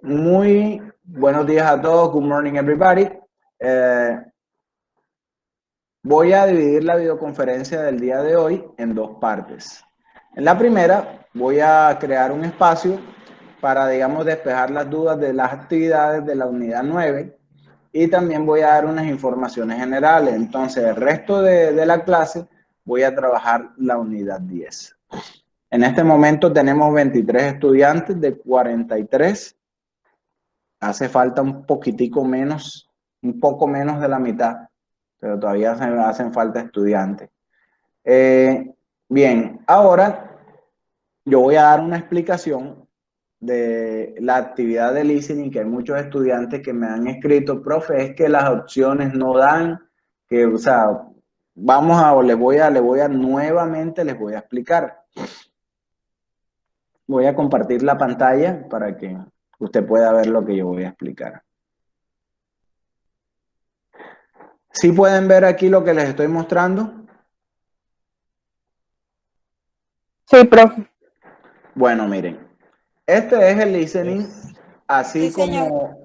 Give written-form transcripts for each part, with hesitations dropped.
Muy buenos días a todos. Good morning, everybody. Voy a dividir la videoconferencia del día de hoy en dos partes. En la primera, voy a crear un espacio para, digamos, despejar las dudas de las actividades de la unidad 9 y también voy a dar unas informaciones generales. Entonces, el resto de la clase voy a trabajar la unidad 10. En este momento tenemos 23 estudiantes de 43. Hace falta un poquitico menos, un poco menos de la mitad, pero todavía hacen falta estudiantes. Bien, ahora yo voy a dar una explicación de la actividad de listening, que hay muchos estudiantes que me han escrito, profe, es que las opciones no dan, que, o sea, nuevamente les voy a explicar. Voy a compartir la pantalla para que usted pueda ver lo que yo voy a explicar. ¿Sí pueden ver aquí lo que les estoy mostrando? Sí, profe. Bueno, miren, este es el listening, Sí, señor.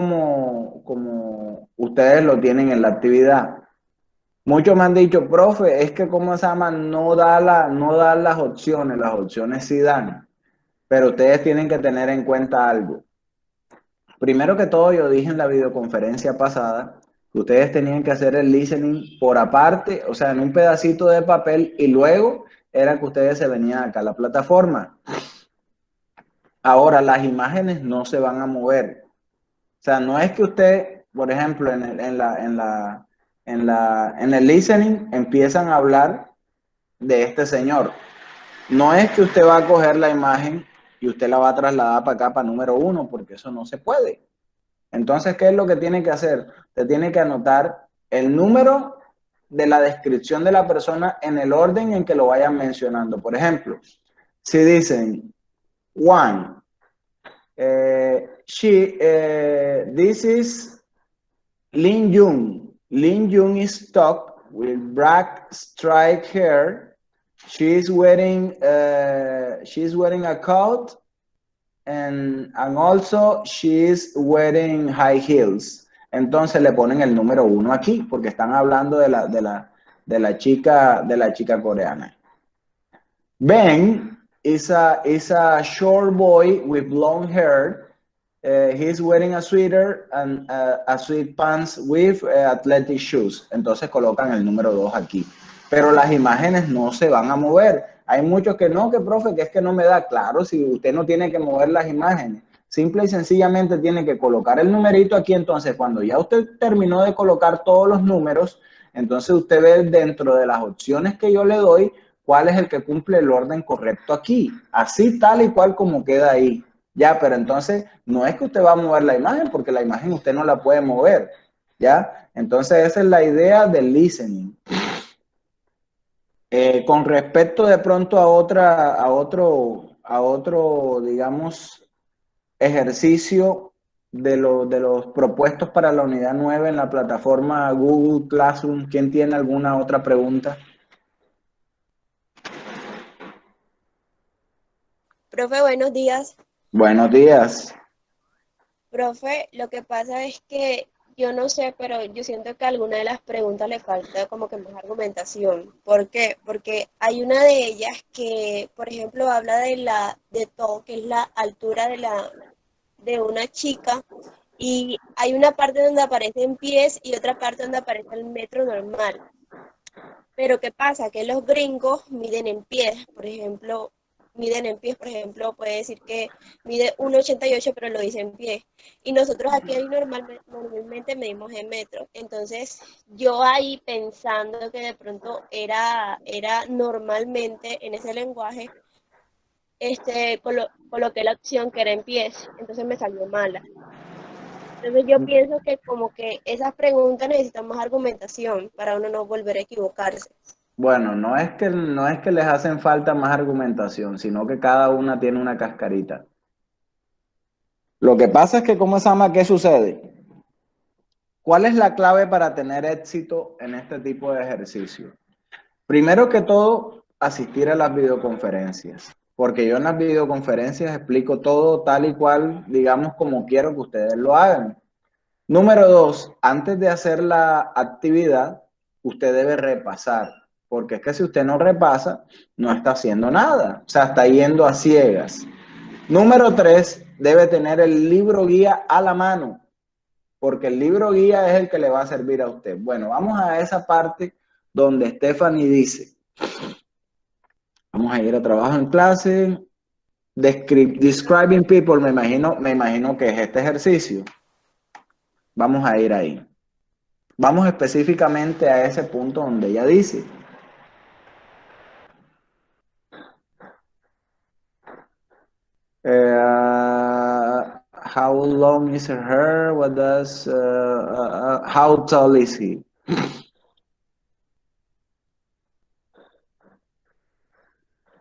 como ustedes lo tienen en la actividad. Muchos me han dicho, profe, es que como se llama, no da las opciones sí dan, pero ustedes tienen que tener en cuenta algo. Primero que todo, yo dije en la videoconferencia pasada que ustedes tenían que hacer el listening por aparte, o sea, en un pedacito de papel, y luego era que ustedes se venían acá a la plataforma. Ahora, las imágenes no se van a mover. O sea, no es que usted, por ejemplo, en el listening empiezan a hablar de este señor. No es que usted va a coger la imagen y usted la va a trasladar para acá, para número 1, porque eso no se puede. Entonces, ¿qué es lo que tiene que hacer? Usted tiene que anotar el número de la descripción de la persona en el orden en que lo vayan mencionando. Por ejemplo, si dicen one, this is Lin Jung. Lin Jung is tall with black striped hair. She's wearing a coat and also she's wearing high heels. Entonces le ponen el número 1 aquí porque están hablando de la chica coreana. Ben is a short boy with blonde hair. He's wearing a sweater and a sweat pants with athletic shoes. Entonces colocan el número 2 aquí. Pero las imágenes no se van a mover. Hay muchos que no, que profe, que es que no me da. Claro, si usted no tiene que mover las imágenes. Simple y sencillamente tiene que colocar el numerito aquí. Entonces, cuando ya usted terminó de colocar todos los números, entonces usted ve dentro de las opciones que yo le doy, cuál es el que cumple el orden correcto aquí. Así tal y cual como queda ahí. Ya, pero entonces no es que usted va a mover la imagen, porque la imagen usted no la puede mover. ¿Ya? Entonces esa es la idea del listening. Con respecto de pronto a otro, digamos, ejercicio de los propuestos para la unidad 9 en la plataforma Google Classroom, ¿quién tiene alguna otra pregunta? Profe, buenos días. Buenos días. Profe, lo que pasa es que yo no sé, pero yo siento que a alguna de las preguntas le falta como que más argumentación. ¿Por qué? Porque hay una de ellas que, por ejemplo, habla de todo, que es la altura de una chica, y hay una parte donde aparecen pies y otra parte donde aparece el metro normal. Pero ¿qué pasa? Que los gringos miden en pies, por ejemplo, puede decir que mide 1,88, pero lo dice en pies. Y nosotros aquí ahí normalmente medimos en metros. Entonces, yo ahí pensando que de pronto era normalmente en ese lenguaje, coloqué la opción que era en pies, entonces me salió mala. Entonces yo pienso que como que esas preguntas necesitan más argumentación para uno no volver a equivocarse. Bueno, no es que les hacen falta más argumentación, sino que cada una tiene una cascarita. Lo que pasa es que, ¿cómo se llama? ¿Qué sucede? ¿Cuál es la clave para tener éxito en este tipo de ejercicio? Primero que todo, asistir a las videoconferencias. porque yo en las videoconferencias explico todo tal y cual, digamos, como quiero que ustedes lo hagan. Número 2, antes de hacer la actividad, usted debe repasar, porque es que si usted no repasa, no está haciendo nada, o sea, está yendo a ciegas. Número 3, debe tener el libro guía a la mano, porque el libro guía es el que le va a servir a usted. Bueno, vamos a esa parte donde Stephanie dice, vamos a ir a trabajo en clase, describing people, me imagino que es este ejercicio. Vamos a ir ahí. Vamos específicamente a ese punto donde ella dice, how long is her hair? What does, how tall is he?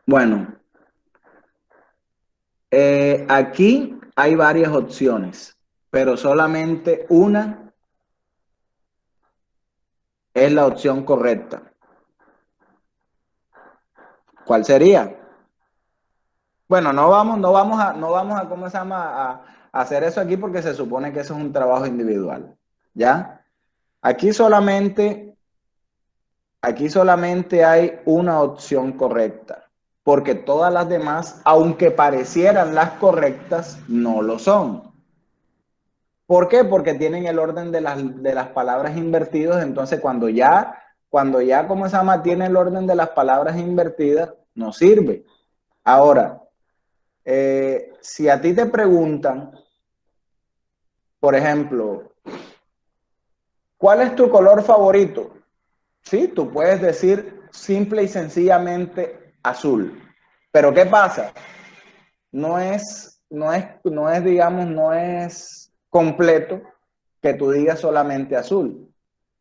Bueno, aquí hay varias opciones, pero solamente una es la opción correcta. ¿Cuál sería? Bueno, no vamos a, ¿cómo se llama? A hacer eso aquí porque se supone que eso es un trabajo individual, ¿ya? Aquí solamente, aquí solamente hay una opción correcta, porque todas las demás, aunque parecieran las correctas, no lo son. ¿Por qué? Porque tienen el orden de las palabras invertidos, entonces cuando ya, ¿cómo se llama? Tiene el orden de las palabras invertidas, no sirve. Ahora, si a ti te preguntan, por ejemplo, ¿cuál es tu color favorito? Sí, tú puedes decir simple y sencillamente azul. Pero ¿qué pasa? Digamos, no es completo que tú digas solamente azul.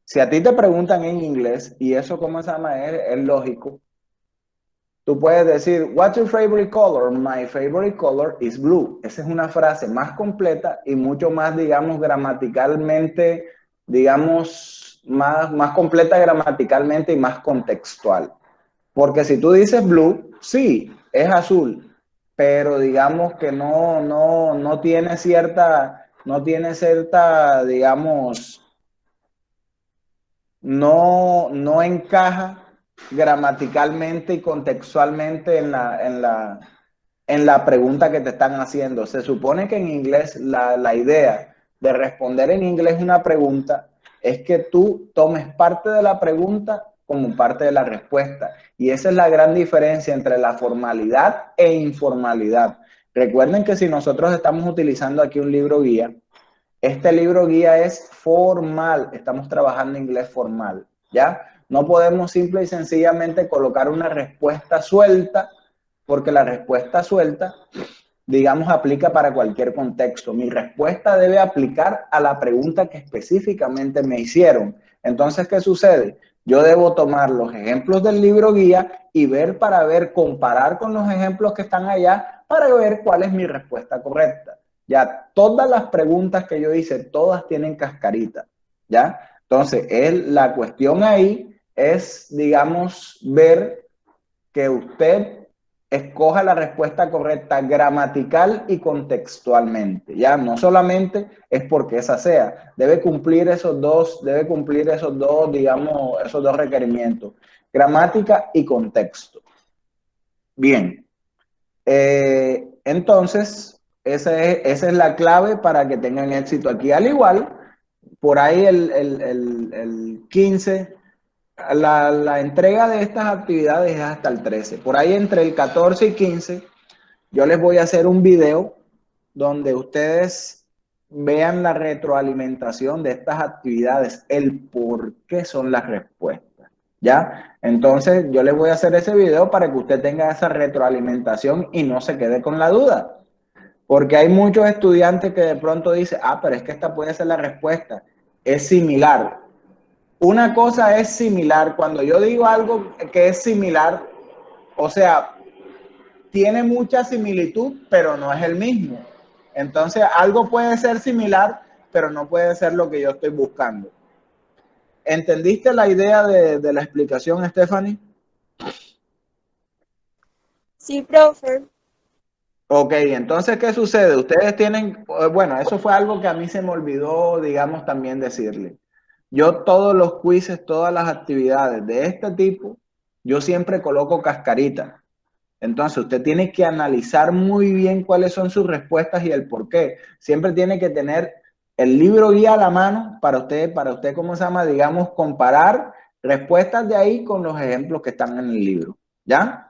Si a ti te preguntan en inglés, y eso, ¿cómo se llama? Es lógico. Tú puedes decir, what's your favorite color? My favorite color is blue. Esa es una frase más completa y mucho más, digamos, gramaticalmente, digamos, más completa gramaticalmente y más contextual. Porque si tú dices blue, sí, es azul, pero digamos que no tiene cierta, digamos, no encaja gramaticalmente y contextualmente en la pregunta que te están haciendo. Se supone que en inglés la idea de responder en inglés una pregunta es que tú tomes parte de la pregunta como parte de la respuesta. Y esa es la gran diferencia entre la formalidad e informalidad. Recuerden que si nosotros estamos utilizando aquí un libro guía, este libro guía es formal, estamos trabajando inglés formal, ¿ya? No podemos simple y sencillamente colocar una respuesta suelta, porque la respuesta suelta, digamos, aplica para cualquier contexto. Mi respuesta debe aplicar a la pregunta que específicamente me hicieron. Entonces, ¿qué sucede? Yo debo tomar los ejemplos del libro guía y comparar con los ejemplos que están allá para ver cuál es mi respuesta correcta. Ya, todas las preguntas que yo hice, todas tienen cascarita, ¿ya? Entonces, la cuestión ahí es, digamos, ver que usted escoja la respuesta correcta gramatical y contextualmente, ¿ya? No solamente es porque esa sea, debe cumplir esos dos, digamos, esos dos requerimientos, gramática y contexto. Bien, entonces, esa es la clave para que tengan éxito aquí. Al igual, por ahí el 15, la entrega de estas actividades es hasta el 13. Por ahí entre el 14 y 15, yo les voy a hacer un video donde ustedes vean la retroalimentación de estas actividades, el por qué son las respuestas, ¿ya? Entonces, yo les voy a hacer ese video para que usted tenga esa retroalimentación y no se quede con la duda. Porque hay muchos estudiantes que de pronto dicen, pero es que esta puede ser la respuesta. Es similar. Una cosa es similar. Cuando yo digo algo que es similar, o sea, tiene mucha similitud, pero no es el mismo. Entonces, algo puede ser similar, pero no puede ser lo que yo estoy buscando. ¿Entendiste la idea de la explicación, Stephanie? Sí, profe. Ok, entonces, ¿qué sucede? Ustedes tienen, bueno, eso fue algo que a mí se me olvidó, digamos, también decirle. Yo todos los quizzes, todas las actividades de este tipo, yo siempre coloco cascarita. Entonces, usted tiene que analizar muy bien cuáles son sus respuestas y el por qué. Siempre tiene que tener el libro guía a la mano para usted, ¿cómo se llama? Digamos, comparar respuestas de ahí con los ejemplos que están en el libro. ¿Ya?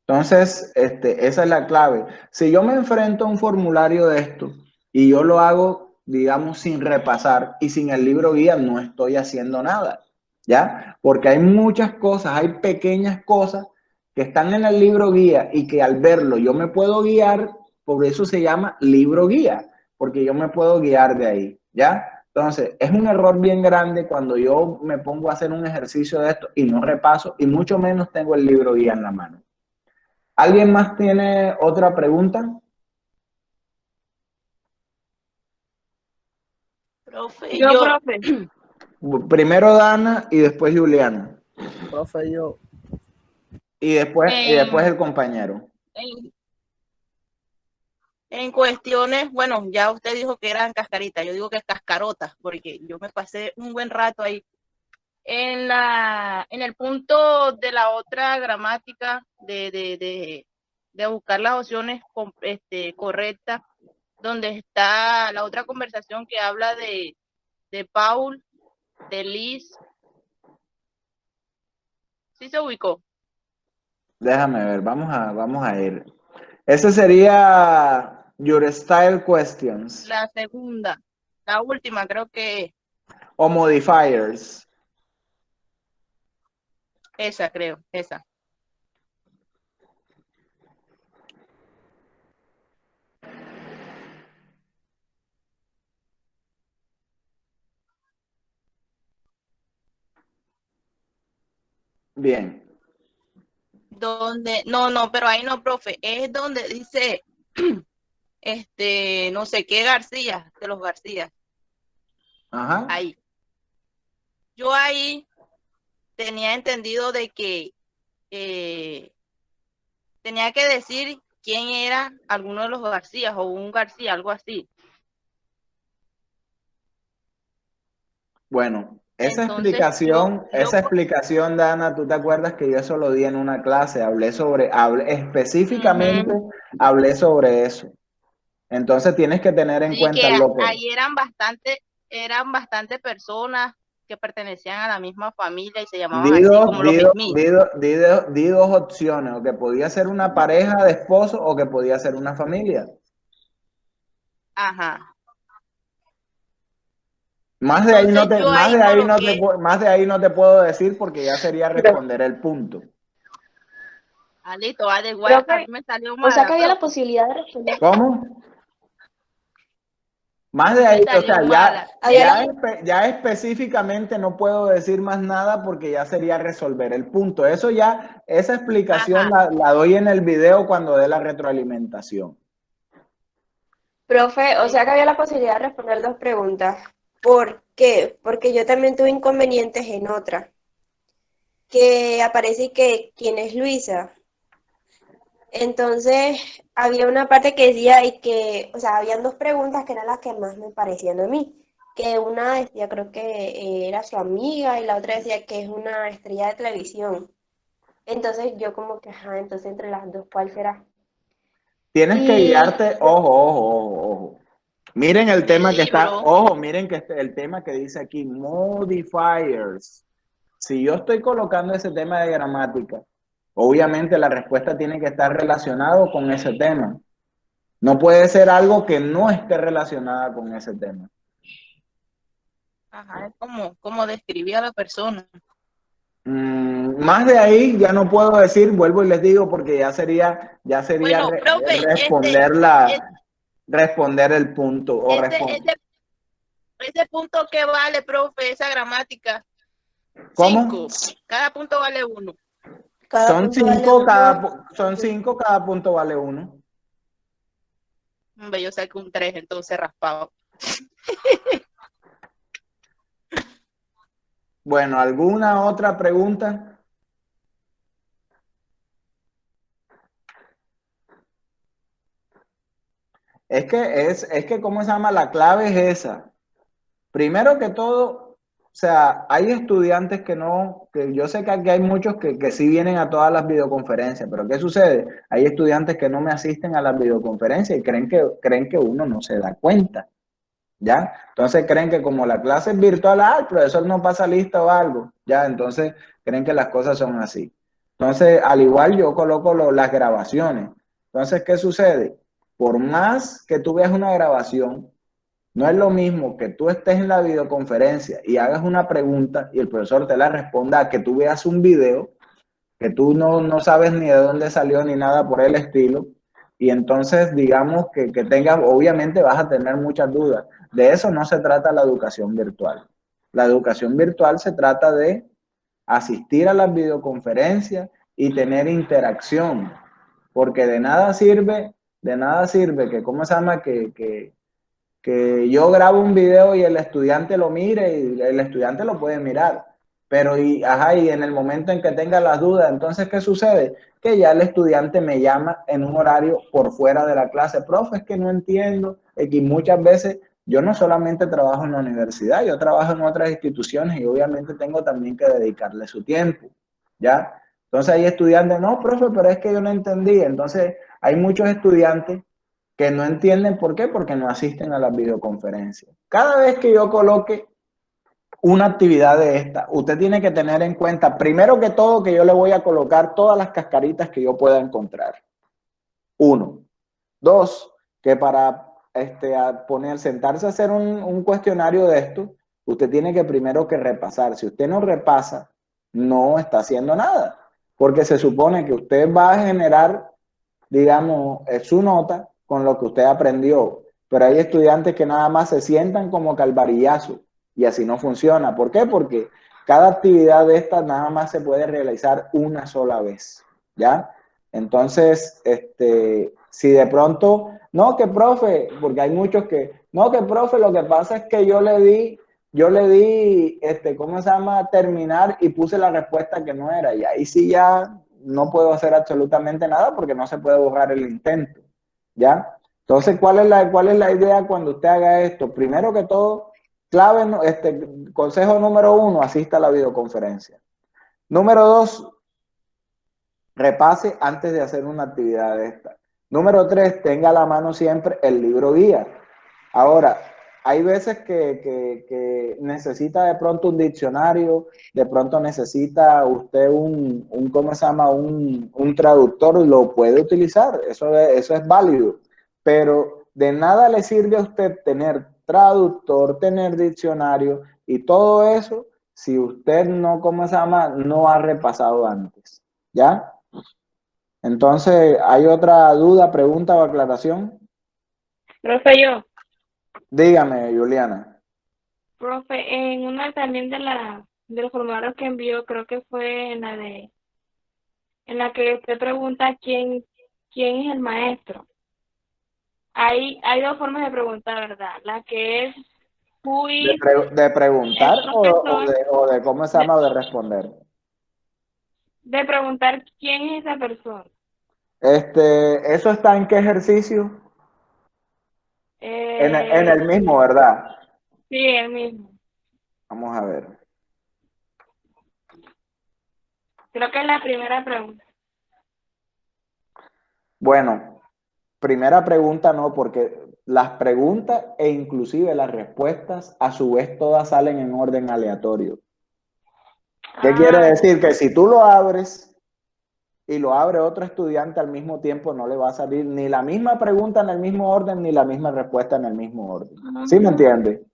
Entonces, esa es la clave. Si yo me enfrento a un formulario de esto y yo lo hago, digamos, sin repasar y sin el libro guía, no estoy haciendo nada. ¿Ya? Porque hay muchas cosas, hay pequeñas cosas que están en el libro guía y que al verlo yo me puedo guiar, por eso se llama libro guía, porque yo me puedo guiar de ahí, ¿ya? Entonces, es un error bien grande cuando yo me pongo a hacer un ejercicio de esto y no repaso y mucho menos tengo el libro guía en la mano. ¿Alguien más tiene otra pregunta? Profe, Yo, profe. Primero Dana y después Juliana. Profe, yo. Y después el compañero. en, en cuestiones, bueno, ya usted dijo que eran cascaritas, yo digo que cascarotas, porque yo me pasé un buen rato ahí. En el punto de la otra gramática, de buscar las opciones correctas, donde está la otra conversación que habla de Paul, de Liz, ¿sí se ubicó? Déjame ver, vamos a ir. Ese sería Your Style Questions La segunda, la última creo que o Modifiers. esa, creo, esa. Bien. Donde, no, pero ahí no, profe, es donde dice, no sé qué García, de los García, Ajá. ahí. Yo ahí tenía entendido de que eh, tenía que decir quién era alguno de los García o un García, algo así. Bueno, Entonces yo, esa explicación, Dana, ¿tú te acuerdas que yo eso lo di en una clase? Específicamente hablé sobre eso. Entonces tienes que tener en sí, cuenta que lo que... ahí eran bastante personas que pertenecían a la misma familia y se llamaban así, como los mismos. Di dos opciones, o que podía ser una pareja de esposos o que podía ser una familia. Ajá. Más de ahí no Entonces te, yo ahí coloqué, más de ahí no te puedo decir porque ya sería responder el punto. listo, igual, a mí Profe, me salió o sea mala, que había la profe, posibilidad de responder. ¿Cómo? Más a de mí me ahí, o sea, salió mala. ya específicamente no puedo decir más nada porque ya sería resolver el punto. Eso ya, esa explicación Ajá. la doy en el video cuando dé la retroalimentación. Profe, o sea que Listo. había la posibilidad de responder dos preguntas. ¿Por qué? Porque yo también tuve inconvenientes en otra, que aparece que quién es Luisa. Entonces, había una parte que decía y que, o sea, habían dos preguntas que eran las que más me parecían a mí. Que una decía, creo que era su amiga y la otra decía que es una estrella de televisión. Entonces, yo como que, ajá, entonces entre las dos, ¿cuál será? Tienes que Y guiarte, ojo. Miren el El tema que está, libro, ojo, miren que el tema que dice aquí, modifiers. Si yo estoy colocando ese tema de gramática, obviamente la respuesta tiene que estar relacionado con ese tema. No puede ser algo que no esté relacionada con ese tema. ajá, es como describía a la persona. Más de ahí ya no puedo decir, vuelvo y les digo, porque ya sería Bueno, profe, responder el punto o ese, responder. ese, ese punto que vale, profe, esa gramática, ¿Cómo? 5. Cada punto vale 1. cada punto vale uno. Son cinco, cada punto vale uno. Yo saqué un 3, entonces raspado. Bueno, ¿alguna otra pregunta? Es que, ¿cómo se llama? La clave es esa. Primero que todo, o sea, hay estudiantes que no, que yo sé que aquí hay muchos que sí vienen a todas las videoconferencias, pero ¿qué sucede? Hay estudiantes que no me asisten a las videoconferencias y creen que uno no se da cuenta, ¿ya? Entonces creen que como la clase es virtual, el profesor no pasa lista o algo, ¿ya? Entonces creen que las cosas son así. Entonces, al igual yo coloco las grabaciones. Entonces, ¿qué sucede? Por más que tú veas una grabación, no es lo mismo que tú estés en la videoconferencia y hagas una pregunta y el profesor te la responda a que tú veas un video que tú no sabes ni de dónde salió ni nada por el estilo. Y entonces, digamos que tengas, obviamente vas a tener muchas dudas. De eso no se trata la educación virtual. La educación virtual se trata de asistir a las videoconferencias y tener interacción, porque de nada sirve que, ¿cómo se llama? Que yo grabo un video y el estudiante lo mire y el estudiante lo puede mirar. Pero y en el momento en que tenga las dudas, entonces, ¿qué sucede? Que ya el estudiante me llama en un horario por fuera de la clase. Profe, es que no entiendo. Y muchas veces yo no solamente trabajo en la universidad, yo trabajo en otras instituciones y obviamente tengo también que dedicarle su tiempo, ¿ya? Entonces hay estudiantes, no, profe, pero es que yo no entendí. Entonces hay muchos estudiantes que no entienden por qué, porque no asisten a las videoconferencias. Cada vez que yo coloque una actividad de esta, usted tiene que tener en cuenta, primero que todo, que yo le voy a colocar todas las cascaritas que yo pueda encontrar. Uno. Dos, que para sentarse a hacer un cuestionario de esto, usted tiene que primero que repasar. Si usted no repasa, no está haciendo nada, porque se supone que usted va a generar, digamos, su nota con lo que usted aprendió. Pero hay estudiantes que nada más se sientan como calvarillazo y así no funciona. ¿Por qué? Porque cada actividad de estas nada más se puede realizar una sola vez, ¿ya? Entonces, si de pronto, no, que profe, porque hay muchos que, no, que profe, lo que pasa es que yo le di, ¿cómo se llama? Terminar y puse la respuesta que no era. Y ahí sí ya no puedo hacer absolutamente nada porque no se puede borrar el intento, ¿ya? Entonces, cuál es la idea cuando usted haga esto? Primero que todo, clave, consejo número uno, asista a la videoconferencia. Número dos, repase antes de hacer una actividad de esta. Número tres, tenga a la mano siempre el libro guía. Ahora, hay veces que necesita de pronto un diccionario, de pronto necesita usted ¿cómo se llama? Un traductor, lo puede utilizar, eso es válido, pero de nada le sirve a usted tener traductor, tener diccionario y todo eso si usted no, ¿cómo se llama? No ha repasado antes, ¿ya? Entonces, ¿hay otra duda, pregunta o aclaración? Profe, yo, Dígame, Juliana. profe, en una también de los formularios que envió, creo que fue en la que usted pregunta quién es el maestro. Hay dos formas de preguntar, ¿verdad? La que es who is De preguntar el profesor, o de cómo se llama o de responder. de preguntar quién es esa persona. ¿Eso está en qué ejercicio? En Eh, el mismo, ¿verdad? sí, el mismo. Vamos a ver. Creo que es la primera pregunta. Bueno, primera pregunta no, porque las preguntas e inclusive las respuestas a su vez todas salen en orden aleatorio. ¿Qué quiere Ah, decir? Que si tú lo abres y lo abre otro estudiante al mismo tiempo, no le va a salir ni la misma pregunta en el mismo orden ni la misma respuesta en el mismo orden. ¿Sí me entiende?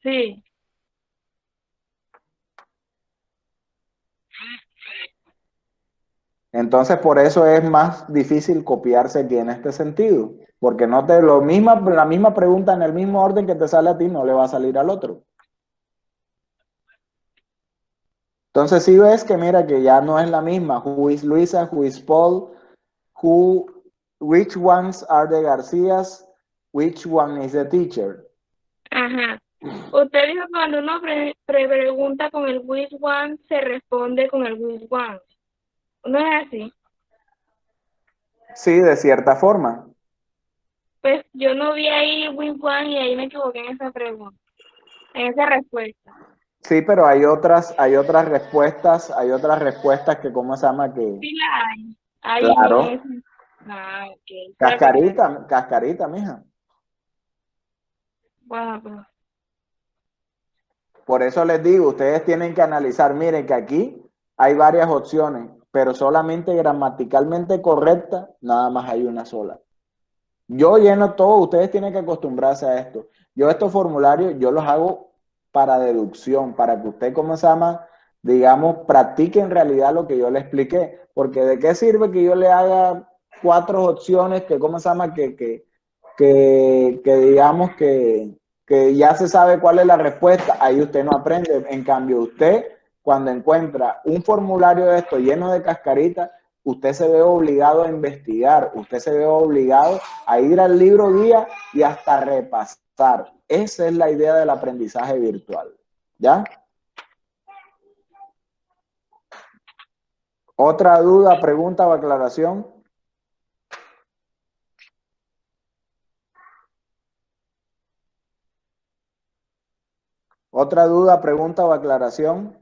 sí. Entonces, por eso es más difícil copiarse aquí en este sentido, porque no te la misma pregunta en el mismo orden que te sale a ti no le va a salir al otro. Entonces, si ves que mira que ya no es la misma. Who is Luisa? Who is Paul? Which ones are the Garcías? Which one is the teacher? Ajá. Usted dijo que cuando uno pregunta con el which one, se responde con el which one. ¿No es así? Sí, de cierta forma. Pues yo no vi ahí Win One y ahí me equivoqué en esa pregunta, en esa respuesta. Sí, pero hay otras respuestas que, ¿cómo se llama? Que, Sí la hay. Ahí en claro, ese. Ah, ok. Creo que no. cascarita, cascarita, mija. Bueno, pues. Por eso les digo, ustedes tienen que analizar, miren que aquí hay varias opciones, pero solamente gramaticalmente correcta, nada más hay una sola. Yo lleno todo, ustedes tienen que acostumbrarse a esto. Yo estos formularios, yo los hago para deducción, para que usted, ¿cómo se llama? Digamos, practique en realidad lo que yo le expliqué. Porque ¿de qué sirve que yo le haga 4 opciones que, ¿cómo se llama? Que digamos que ya se sabe cuál es la respuesta, ahí usted no aprende. En cambio, usted, cuando encuentra un formulario de esto lleno de cascaritas, usted se ve obligado a investigar, usted se ve obligado a ir al libro guía y hasta repasar. Esa es la idea del aprendizaje virtual. ¿Ya? ¿Otra duda, pregunta o aclaración? ¿Otra duda, pregunta o aclaración?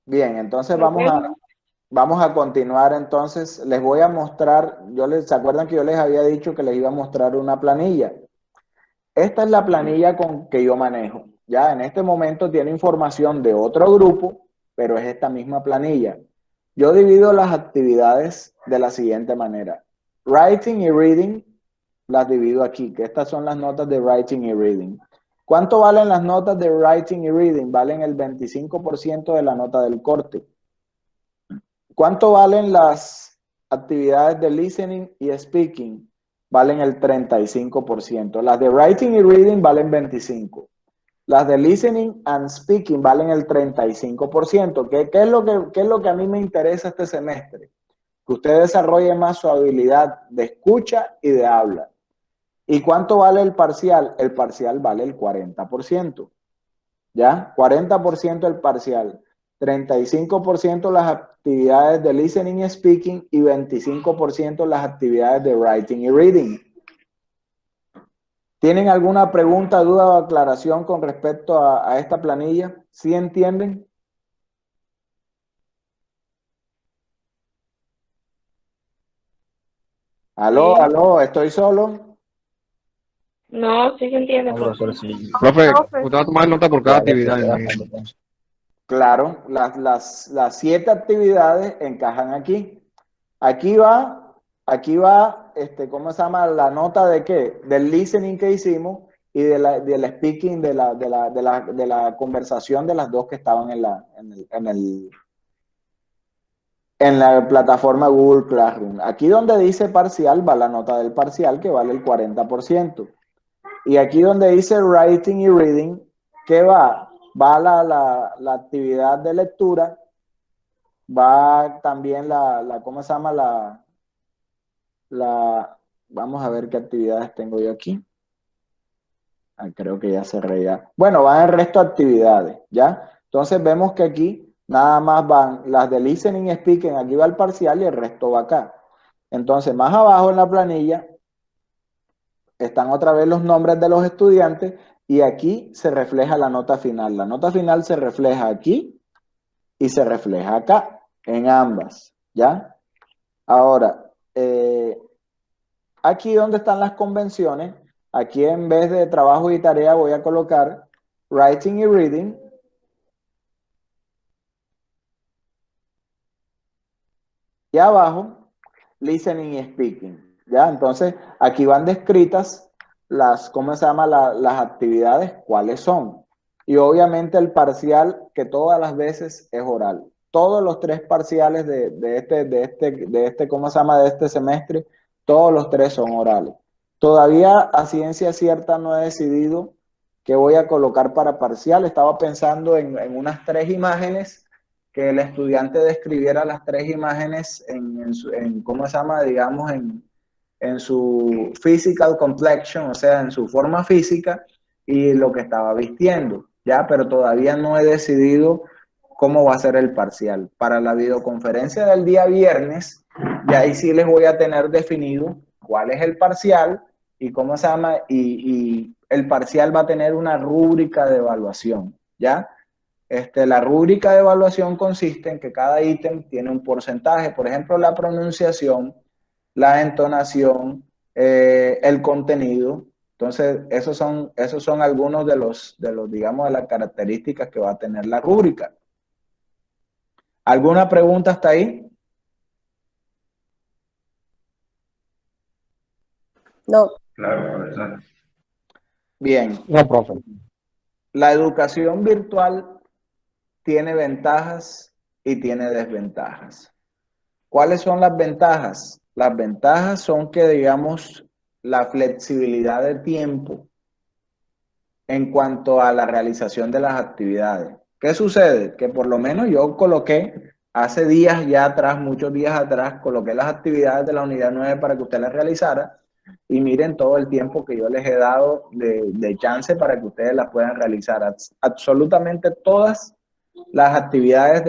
Bien, entonces Creo que no. vamos a continuar. Entonces les voy a mostrar, ¿se acuerdan que yo les había dicho que les iba a mostrar una planilla? Esta es la planilla con que yo manejo. Ya en este momento tiene información de otro grupo, pero es esta misma planilla. Yo divido las actividades de la siguiente manera. Writing y reading las divido aquí, que estas son las notas de writing y reading. ¿Cuánto valen las notas de writing y reading? Valen el 25% de la nota del corte. ¿Cuánto valen las actividades de listening y speaking? Valen el 35%. Las de writing y reading valen 25%. Las de listening and speaking valen el 35%. ¿Qué es lo que a mí me interesa este semestre? Que usted desarrolle más su habilidad de escucha y de habla. ¿Y cuánto vale el parcial? El parcial vale el 40%. ¿Ya? 40% el parcial, 35% las actividades de listening y speaking y 25% las actividades de writing y reading. ¿Tienen alguna pregunta, duda o aclaración con respecto a esta planilla? ¿Sí entienden? Aló, Sí. aló, ¿estoy solo? No, sí se entiende, No, profe. profesor, sí. Profe, usted va a tomar nota por cada actividad, me imagino. Claro, las 7 actividades encajan aquí. Aquí va, ¿cómo se llama? La nota de qué? Del listening que hicimos y del speaking de la conversación de las dos que estaban en la plataforma Google Classroom. Aquí donde dice parcial va la nota del parcial que vale el 40%. Y aquí donde dice writing y reading, ¿qué va? Va la actividad de lectura, va también ¿cómo se llama? Vamos a ver qué actividades tengo yo aquí. Creo que ya cerré ya. Bueno, van el resto de actividades, ¿ya? Entonces vemos que aquí nada más van las de listening y speaking, aquí va el parcial y el resto va acá. Entonces, más abajo en la planilla están otra vez los nombres de los estudiantes y aquí se refleja la nota final. La nota final se refleja aquí y se refleja acá, en ambas, ¿ya? Ahora, aquí donde están las convenciones, aquí en vez de trabajo y tarea voy a colocar writing y reading. Y abajo, listening y speaking. ¿Ya? Entonces, aquí van descritas ¿cómo se llama? Las actividades, cuáles son. Y obviamente el parcial, que todas las veces es oral. Todos los 3 parciales ¿cómo se llama? De este semestre, todos los 3 son orales. Todavía a ciencia cierta no he decidido qué voy a colocar para parcial. Estaba pensando en unas 3 imágenes, que el estudiante describiera las 3 imágenes ¿cómo se llama? Digamos, en su physical complexion, o sea, en su forma física y lo que estaba vistiendo, ¿ya? Pero todavía no he decidido cómo va a ser el parcial. Para la videoconferencia del día viernes, y ahí sí les voy a tener definido cuál es el parcial y cómo se llama, y el parcial va a tener una rúbrica de evaluación, ¿ya? La rúbrica de evaluación consiste en que cada ítem tiene un porcentaje, por ejemplo, la pronunciación, la entonación, el contenido. Entonces, esos son algunos de los, digamos, de las características que va a tener la rúbrica. ¿Alguna pregunta hasta ahí? No. Claro, profesor. Bien. No, profe. La educación virtual tiene ventajas y tiene desventajas. ¿Cuáles son las ventajas? Las ventajas son que, digamos, la flexibilidad de tiempo en cuanto a la realización de las actividades. ¿Qué sucede? Que por lo menos yo coloqué hace días ya atrás, muchos días atrás, coloqué las actividades de la unidad 9 para que usted las realizara y miren todo el tiempo que yo les he dado de chance para que ustedes las puedan realizar. Absolutamente todas las actividades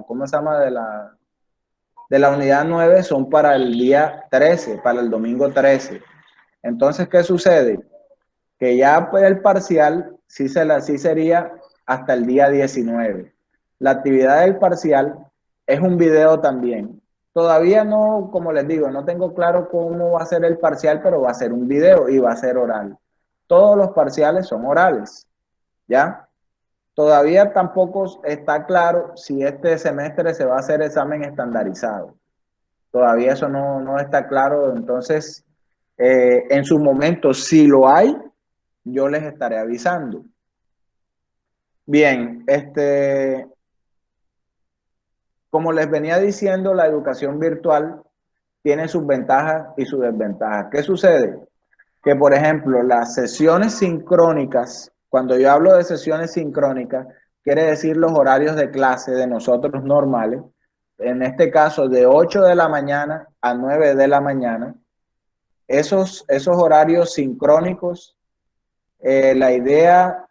¿cómo se llama? De la unidad 9 son para el día 13, para el domingo 13. Entonces, ¿qué sucede? Que ya pues, el parcial sí sería hasta el día 19. La actividad del parcial es un video también. Todavía no, como les digo, no tengo claro cómo va a ser el parcial, pero va a ser un video y va a ser oral. Todos los parciales son orales, ¿ya? Todavía tampoco está claro si este semestre se va a hacer examen estandarizado. Todavía eso no está claro. Entonces, en su momento, si lo hay, yo les estaré avisando. Bien, como les venía diciendo, la educación virtual tiene sus ventajas y sus desventajas. ¿Qué sucede? Que, por ejemplo, las sesiones sincrónicas, cuando yo hablo de sesiones sincrónicas, quiere decir los horarios de clase de nosotros normales, en este caso de 8 de la mañana a 9 de la mañana, esos horarios sincrónicos, la idea,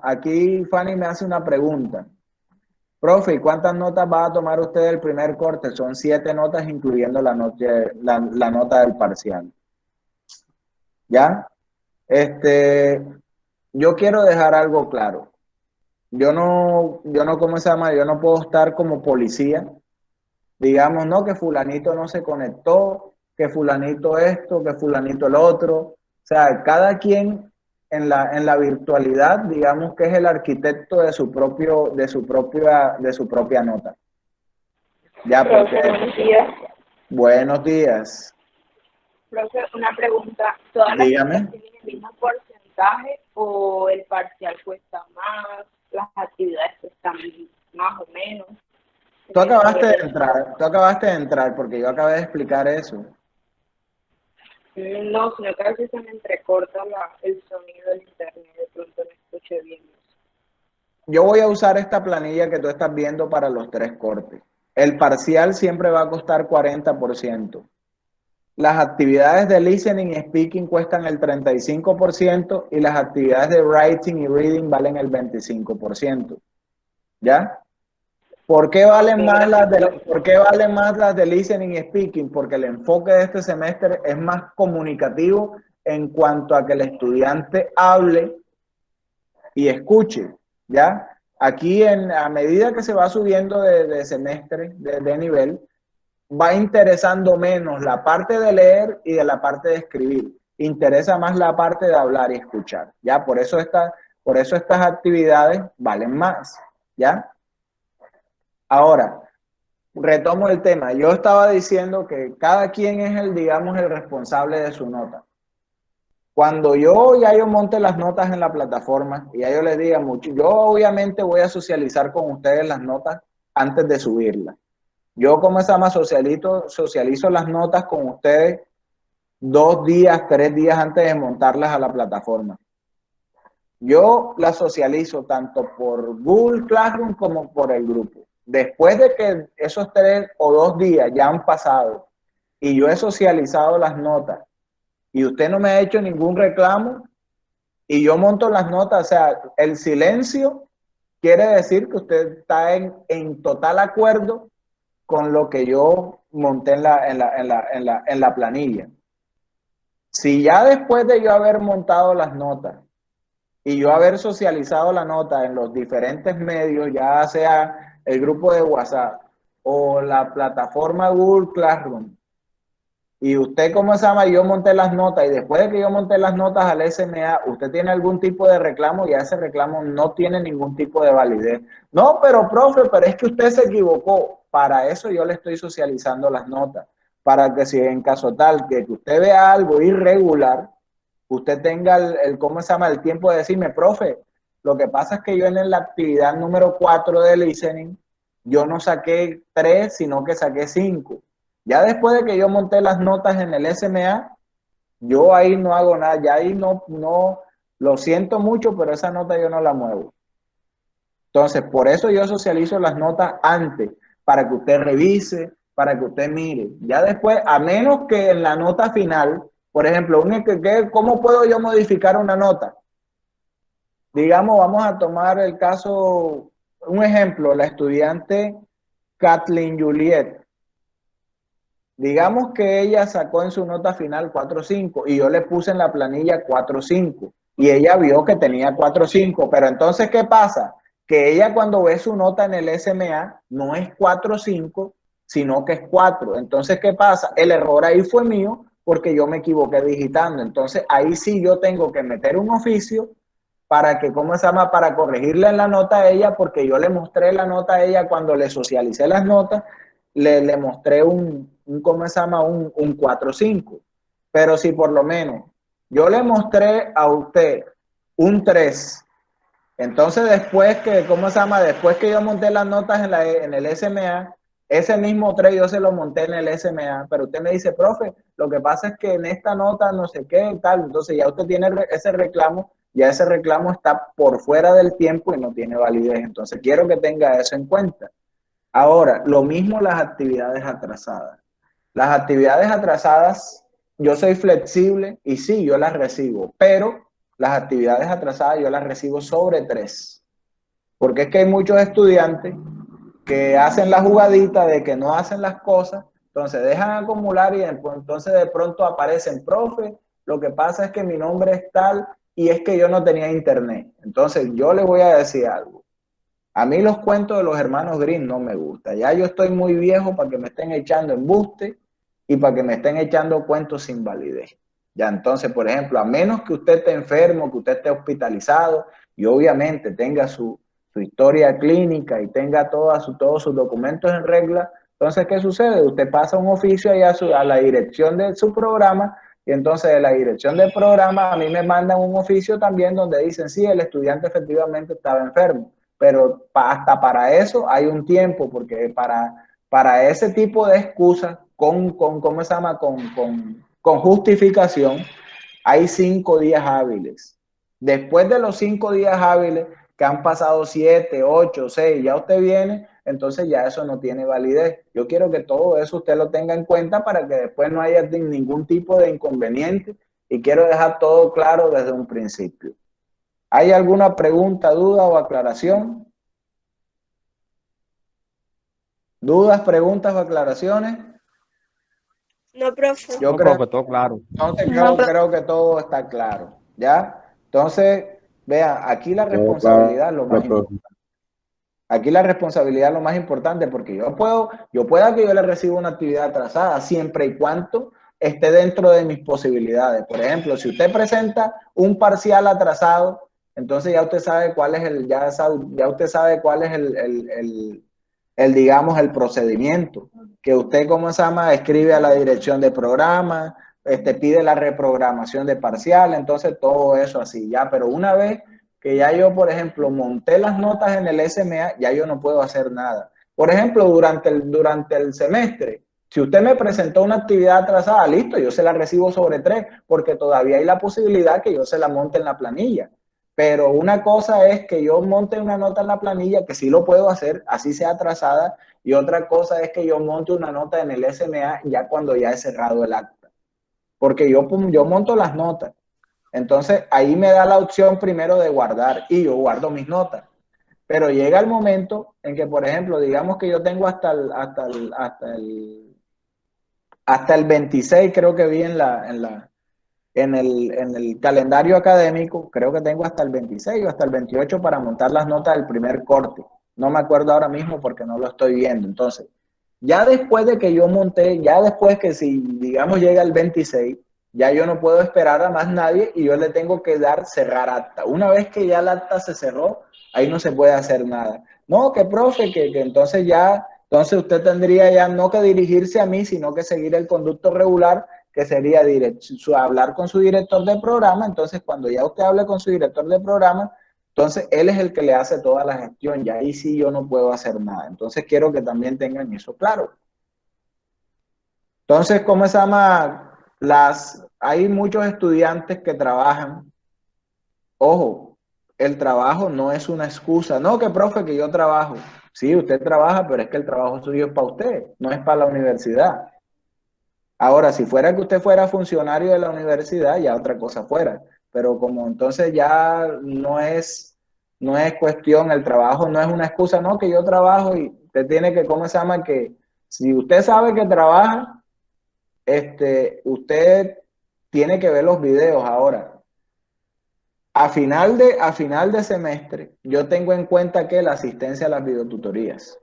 aquí Fanny me hace una pregunta. Profe, ¿y cuántas notas va a tomar usted del primer corte? Son 7 notas, incluyendo la nota del parcial. ¿Ya? Yo quiero dejar algo claro. Yo no, ¿cómo se llama? Yo no puedo estar como policía. Digamos, no, que fulanito no se conectó, que fulanito esto, que fulanito el otro. O sea, cada quien en la virtualidad, digamos que es el arquitecto de su propia nota. Ya, porque... Buenos días. Buenos días. Profe, una pregunta. ¿Todas las notas tienen el mismo porcentaje o el parcial cuesta más, las actividades cuestan más o menos? Tú acabaste de entrar porque yo acabé de explicar eso. No, sino que a veces se me entrecorta el sonido del internet, de pronto no escuché bien eso. Yo voy a usar esta planilla que tú estás viendo para los 3 cortes. El parcial siempre va a costar 40%. Las actividades de listening y speaking cuestan el 35% y las actividades de writing y reading valen el 25%. ¿Ya? ¿Por qué valen más las de listening y speaking? Porque el enfoque de este semestre es más comunicativo en cuanto a que el estudiante hable y escuche, ¿ya? Aquí a medida que se va subiendo de semestre, de nivel, va interesando menos la parte de leer y de la parte de escribir. Interesa más la parte de hablar y escuchar, ¿ya? Por eso estas actividades valen más, ¿ya? Ahora, retomo el tema. Yo estaba diciendo que cada quien es digamos, el responsable de su nota. Cuando yo monte las notas en la plataforma y ya yo les diga mucho, yo obviamente voy a socializar con ustedes las notas antes de subirlas. Yo como se llama socializo las notas con ustedes 2 días, 3 días antes de montarlas a la plataforma. Yo las socializo tanto por Google Classroom como por el grupo. Después de que esos 3 o 2 días ya han pasado y yo he socializado las notas y usted no me ha hecho ningún reclamo y yo monto las notas, o sea, el silencio quiere decir que usted está en total acuerdo con lo que yo monté en la planilla. Si ya después de yo haber montado las notas y yo haber socializado la nota en los diferentes medios, ya sea el grupo de WhatsApp o la plataforma Google Classroom, y usted, ¿cómo se llama? Yo monté las notas y después de que yo monté las notas al SMA, usted tiene algún tipo de reclamo y ese reclamo no tiene ningún tipo de validez. No, pero profe, pero es que usted se equivocó. Para eso yo le estoy socializando las notas. Para que si en caso tal que usted vea algo irregular, usted tenga ¿cómo se llama? El tiempo de decirme, profe, lo que pasa es que yo en la actividad número 4 de listening, yo no saqué 3, sino que saqué 5. Ya después de que yo monté las notas en el SMA, yo ahí no hago nada, ya ahí no, lo siento mucho, pero esa nota yo no la muevo. Entonces, por eso yo socializo las notas antes, para que usted revise, para que usted mire. Ya después, a menos que en la nota final, por ejemplo, ¿cómo puedo yo modificar una nota? Digamos, vamos a tomar el caso, un ejemplo, la estudiante Kathleen Juliet. Digamos que ella sacó en su nota final 4.5 y yo le puse en la planilla 4.5 y ella vio que tenía 4.5, pero entonces, ¿qué pasa? Que ella cuando ve su nota en el SMA no es 4.5, sino que es 4. Entonces, ¿qué pasa? El error ahí fue mío porque yo me equivoqué digitando. Entonces, ahí sí yo tengo que meter un oficio para que, ¿cómo se llama? Para corregirle en la nota a ella, porque yo le mostré la nota a ella cuando le socialicé las notas, le mostré ¿cómo se llama? Un 4.5. Pero si por lo menos yo le mostré a usted un 3, entonces después que, ¿cómo se llama? Después que yo monté las notas en el SMA, ese mismo 3 yo se lo monté en el SMA, pero usted me dice, profe, lo que pasa es que en esta nota no sé qué tal, entonces ya usted tiene ese reclamo, ya ese reclamo está por fuera del tiempo y no tiene validez, entonces quiero que tenga eso en cuenta. Ahora, lo mismo las actividades atrasadas. Las actividades atrasadas, yo soy flexible y sí, yo las recibo, pero las actividades atrasadas yo las recibo sobre 3. Porque es que hay muchos estudiantes que hacen la jugadita de que no hacen las cosas, entonces dejan acumular y entonces de pronto aparecen, profe, lo que pasa es que mi nombre es tal y es que yo no tenía internet. Entonces yo les voy a decir algo. A mí los cuentos de los hermanos Green no me gustan. Ya yo estoy muy viejo para que me estén echando embuste y para que me estén echando cuentos sin validez. Ya entonces, por ejemplo, a menos que usted esté enfermo, que usted esté hospitalizado y obviamente tenga su historia clínica y tenga todos sus documentos en regla, entonces, ¿qué sucede? Usted pasa un oficio ahí a la dirección de su programa y entonces de la dirección del programa a mí me mandan un oficio también donde dicen, sí, el estudiante efectivamente estaba enfermo, pero hasta para eso hay un tiempo, porque para ese tipo de excusas, ¿cómo se llama? Con justificación, hay 5 días hábiles. Después de los 5 días hábiles, que han pasado 7, 8, 6, ya usted viene, entonces ya eso no tiene validez. Yo quiero que todo eso usted lo tenga en cuenta para que después no haya ningún tipo de inconveniente y quiero dejar todo claro desde un principio. ¿Hay alguna pregunta, duda o aclaración? ¿Dudas, preguntas o aclaraciones? No, profe. Yo No, creo, profe, todo claro. entonces No, creo que todo está claro, ¿ya? Entonces, vean, aquí la Todo claro, responsabilidad es lo más profe. importante. Aquí la responsabilidad es lo más importante porque yo pueda que yo le reciba una actividad atrasada siempre y cuando esté dentro de mis posibilidades. Por ejemplo, si usted presenta un parcial atrasado, entonces ya usted sabe cuál es ya usted sabe cuál es digamos, el procedimiento. Que usted, ¿cómo se llama? Escribe a la dirección de programa, pide la reprogramación de parcial, entonces todo eso así, ya. Pero una vez que ya yo, por ejemplo, monté las notas en el SMA, ya yo no puedo hacer nada. Por ejemplo, durante el semestre, si usted me presentó una actividad atrasada, listo, yo se la recibo sobre 3, porque todavía hay la posibilidad que yo se la monte en la planilla. Pero una cosa es que yo monte una nota en la planilla, que sí lo puedo hacer, así sea atrasada, y otra cosa es que yo monte una nota en el SMA ya cuando ya he cerrado el acta. Porque yo monto las notas. Entonces, ahí me da la opción primero de guardar y yo guardo mis notas. Pero llega el momento en que, por ejemplo, digamos que yo tengo hasta el 26, creo que vi en el calendario académico, creo que tengo hasta el 26 o hasta el 28 para montar las notas del primer corte. No me acuerdo ahora mismo porque no lo estoy viendo. Entonces, ya después de que yo monté, ya después que si, digamos, llega el 26, ya yo no puedo esperar a más nadie y yo le tengo que dar cerrar acta. Una vez que ya el acta se cerró, ahí no se puede hacer nada. No, que profe, que entonces ya, entonces usted tendría ya no que dirigirse a mí, sino que seguir el conducto regular, que sería hablar con su director de programa. Entonces, cuando ya usted hable con su director de programa, entonces él es el que le hace toda la gestión y ahí sí yo no puedo hacer nada. Entonces, quiero que también tengan eso claro. Entonces, ¿cómo se llama? Hay muchos estudiantes que trabajan. Ojo, el trabajo no es una excusa. No, que profe, que yo trabajo. Sí, usted trabaja, pero es que el trabajo suyo es para usted, no es para la universidad. Ahora, si fuera que usted fuera funcionario de la universidad, ya otra cosa fuera. Pero como entonces ya no es cuestión, el trabajo no es una excusa, no, que yo trabajo y usted tiene que, ¿cómo se llama? Que si usted sabe que trabaja, usted tiene que ver los videos ahora. A final de semestre, yo tengo en cuenta que la asistencia a las videotutorías.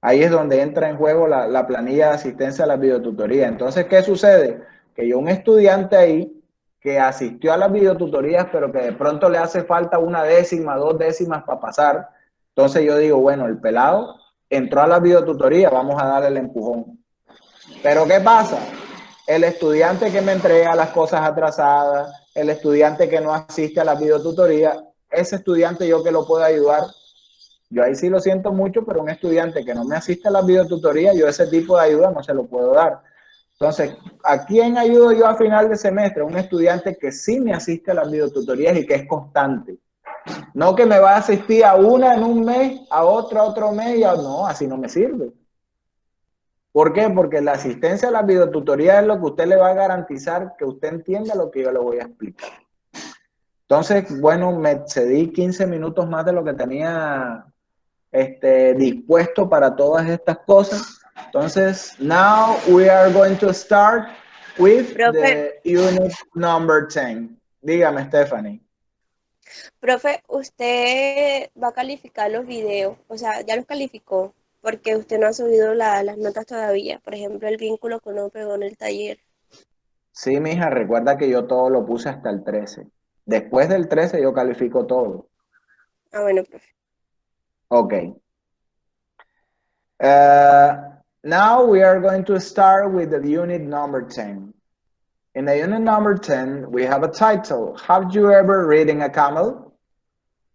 Ahí es donde entra en juego la planilla de asistencia a las videotutorías. Entonces, ¿qué sucede? Que yo, un estudiante ahí que asistió a las videotutorías, pero que de pronto le hace falta una décima, dos décimas para pasar, entonces yo digo, bueno, el pelado entró a las videotutorías, vamos a darle el empujón. Pero ¿qué pasa? El estudiante que me entrega las cosas atrasadas, el estudiante que no asiste a la videotutoría, ese estudiante yo que lo puedo ayudar, yo ahí sí lo siento mucho, pero un estudiante que no me asiste a la videotutoría, yo ese tipo de ayuda no se lo puedo dar. Entonces, ¿a quién ayudo yo a final de semestre? Un estudiante que sí me asiste a las videotutorías y que es constante. No que me va a asistir a una en un mes, a otra otro mes, no, así no me sirve. ¿Por qué? Porque la asistencia a la videotutoría es lo que usted le va a garantizar que usted entienda lo que yo le voy a explicar. Entonces, bueno, me cedí 15 minutos más de lo que tenía dispuesto para todas estas cosas. Entonces, now we are going to start with Profe, the unit number 10. Dígame, Stephanie. profe, usted va a calificar los videos, o sea, ya los calificó, porque usted no ha subido las notas todavía. Por ejemplo, el vínculo que uno pegó en el taller. Sí, mija, recuerda que yo todo lo puse hasta el 13. Después del 13 yo califico todo. Ah, bueno, profe. Ok. Now we are going to start with the unit number 10. In the unit number 10, we have a title. Have you ever ridden a camel?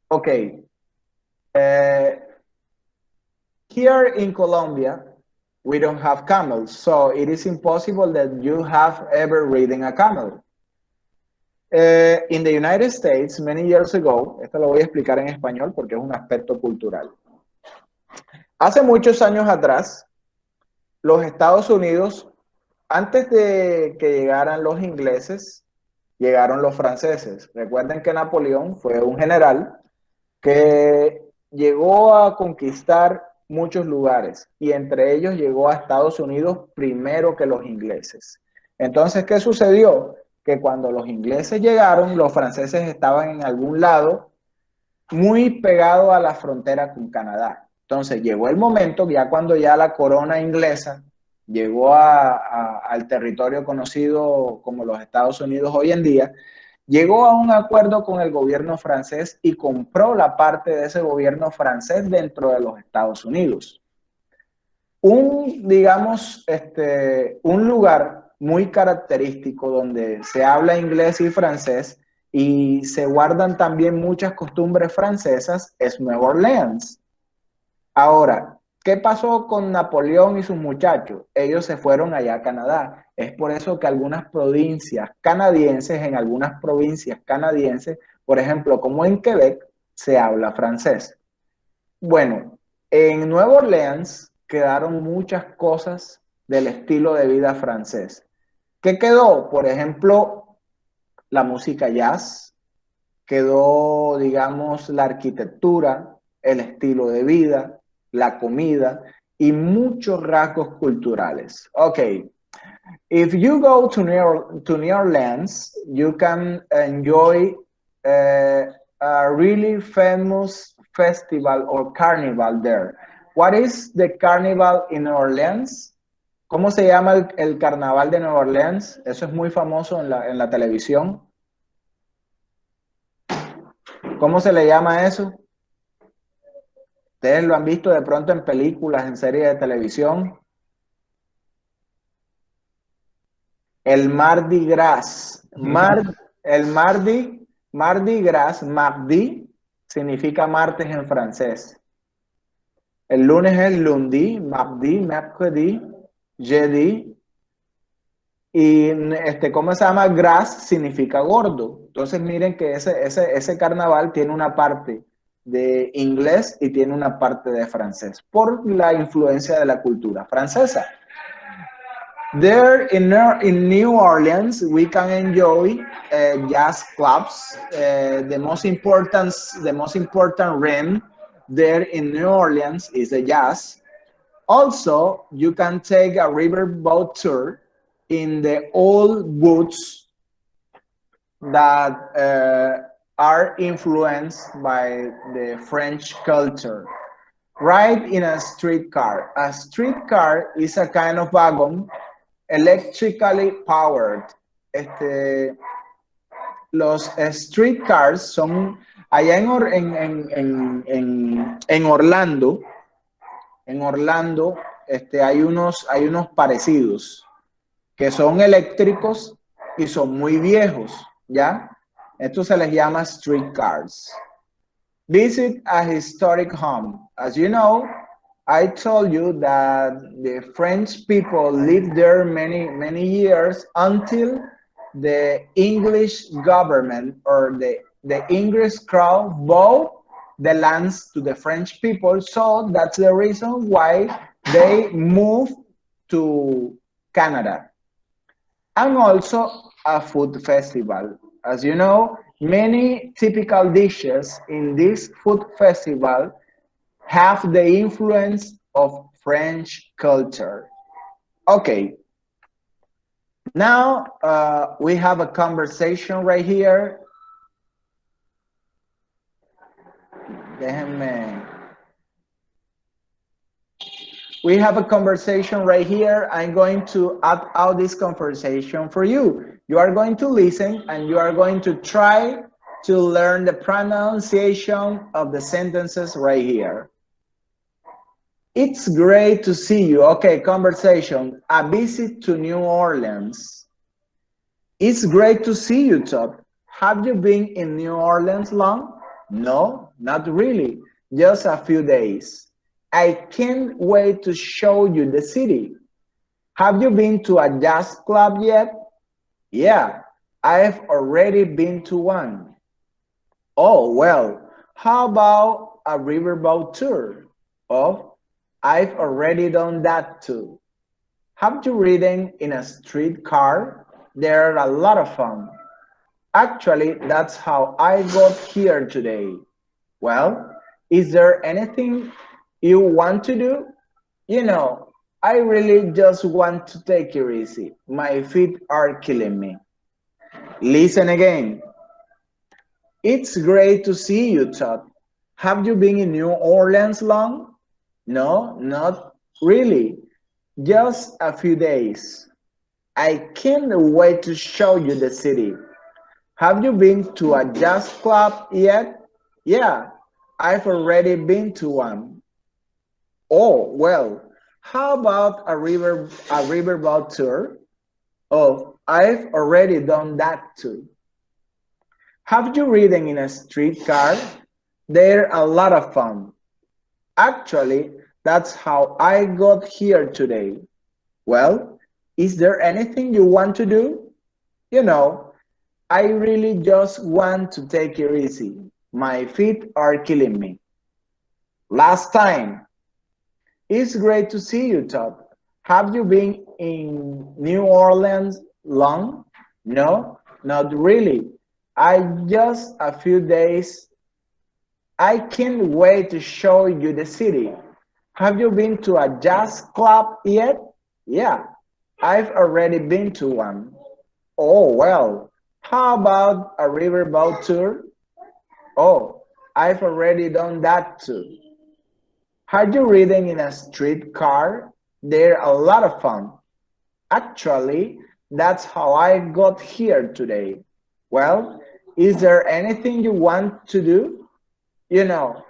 Okay. Here in Colombia, we don't have camels, so it is impossible that you have ever ridden a camel. In the United States, many years ago, esto lo voy a explicar en español porque es un aspecto cultural. Hace muchos años atrás, los Estados Unidos, antes de que llegaran los ingleses, llegaron los franceses. Recuerden que Napoleón fue un general que llegó a conquistar muchos lugares y entre ellos llegó a Estados Unidos primero que los ingleses. Entonces, ¿qué sucedió? Que cuando los ingleses llegaron, los franceses estaban en algún lado muy pegado a la frontera con Canadá. Entonces llegó el momento, ya cuando ya la corona inglesa llegó al territorio conocido como los Estados Unidos hoy en día, llegó a un acuerdo con el gobierno francés y compró la parte de ese gobierno francés dentro de los Estados Unidos. Digamos, un lugar muy característico donde se habla inglés y francés y se guardan también muchas costumbres francesas es Nueva Orleans. Ahora, ¿qué pasó con Napoleón y sus muchachos? Ellos se fueron allá a Canadá. Es por eso que algunas provincias canadienses, por ejemplo, como en Quebec, se habla francés. Bueno, en Nueva Orleans quedaron muchas cosas del estilo de vida francés. ¿Qué quedó? Por ejemplo, la música jazz, quedó, digamos, la arquitectura, el estilo de vida, la comida y muchos rasgos culturales. Okay, if you go to New Orleans, you can enjoy a really famous festival or carnival there. What is the carnival in New Orleans? ¿Cómo se llama el carnaval de Nueva Orleans? Eso es muy famoso en la televisión. ¿Cómo se le llama a eso? ¿Ustedes lo han visto de pronto en películas, en series de televisión? El Mardi Gras. El Mardi Gras, mardi, significa martes en francés. El lunes es lundi, mardi, mercredi, jeudi. Y ¿cómo se llama? Gras significa gordo. Entonces miren que ese carnaval tiene una parte de inglés y tiene una parte de francés por la influencia de la cultura francesa. There in New Orleans, we can enjoy jazz clubs. The most important ring there in New Orleans is the jazz. Also, you can take a riverboat tour in the old woods that are influenced by the French culture. Ride in a streetcar. A streetcar is a kind of wagon electrically powered. Los streetcars son allá en Orlando. En Orlando hay unos parecidos que son eléctricos y son muy viejos, ¿ya? Esto se les llama streetcars. Visit a historic home. As you know, I told you that the French people lived there many years until the English government or the English crown bought the lands to the French people. So that's the reason why they moved to Canada. And also a food festival. As you know, many typical dishes in this food festival have the influence of French culture. Okay. Now we have a conversation right here. Déjenme. We have a conversation right here. I'm going to add out this conversation for you. You are going to listen and you are going to try to learn the pronunciation of the sentences right here. It's great to see you. Okay, conversation. A visit to New Orleans. It's great to see you, Top. Have you been in New Orleans long? No, not really. Just a few days. I can't wait to show you the city. Have you been to a jazz club yet? Yeah, I've already been to one. Oh, well, how about a riverboat tour? Oh, I've already done that too. Have you ridden in a streetcar? They're a lot of fun. Actually, that's how I got here today. Well, is there anything you want to do? You know, I really just want to take it easy. My feet are killing me. Listen again. It's great to see you, Todd. Have you been in New Orleans long? No, not really. Just a few days. I can't wait to show you the city. Have you been to a jazz club yet? Yeah, I've already been to one. Oh, well, how about a riverboat tour? Oh, I've already done that too. Have you ridden in a streetcar? They're a lot of fun. Actually, that's how I got here today. Well, is there anything you want to do? You know, I really just want to take it easy. My feet are killing me. Last time. It's great to see you, Todd. Have you been in New Orleans long? No, not really. I just a few days. I can't wait to show you the city. Have you been to a jazz club yet? Yeah, I've already been to one. Oh, well, how about a riverboat tour? Oh, I've already done that too. Are you riding in a streetcar? They're a lot of fun. Actually, that's how I got here today. Well, is there anything you want to do? You know,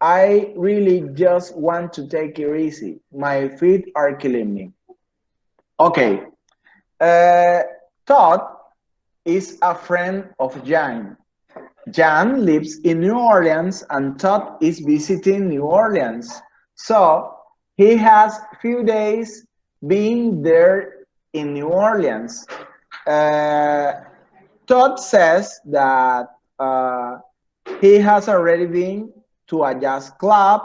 I really just want to take it easy. My feet are killing me. Okay. Todd is a friend of Jan. Jan lives in New Orleans and Todd is visiting New Orleans. So he has few days being there in New Orleans. Todd says that he has already been to a jazz club.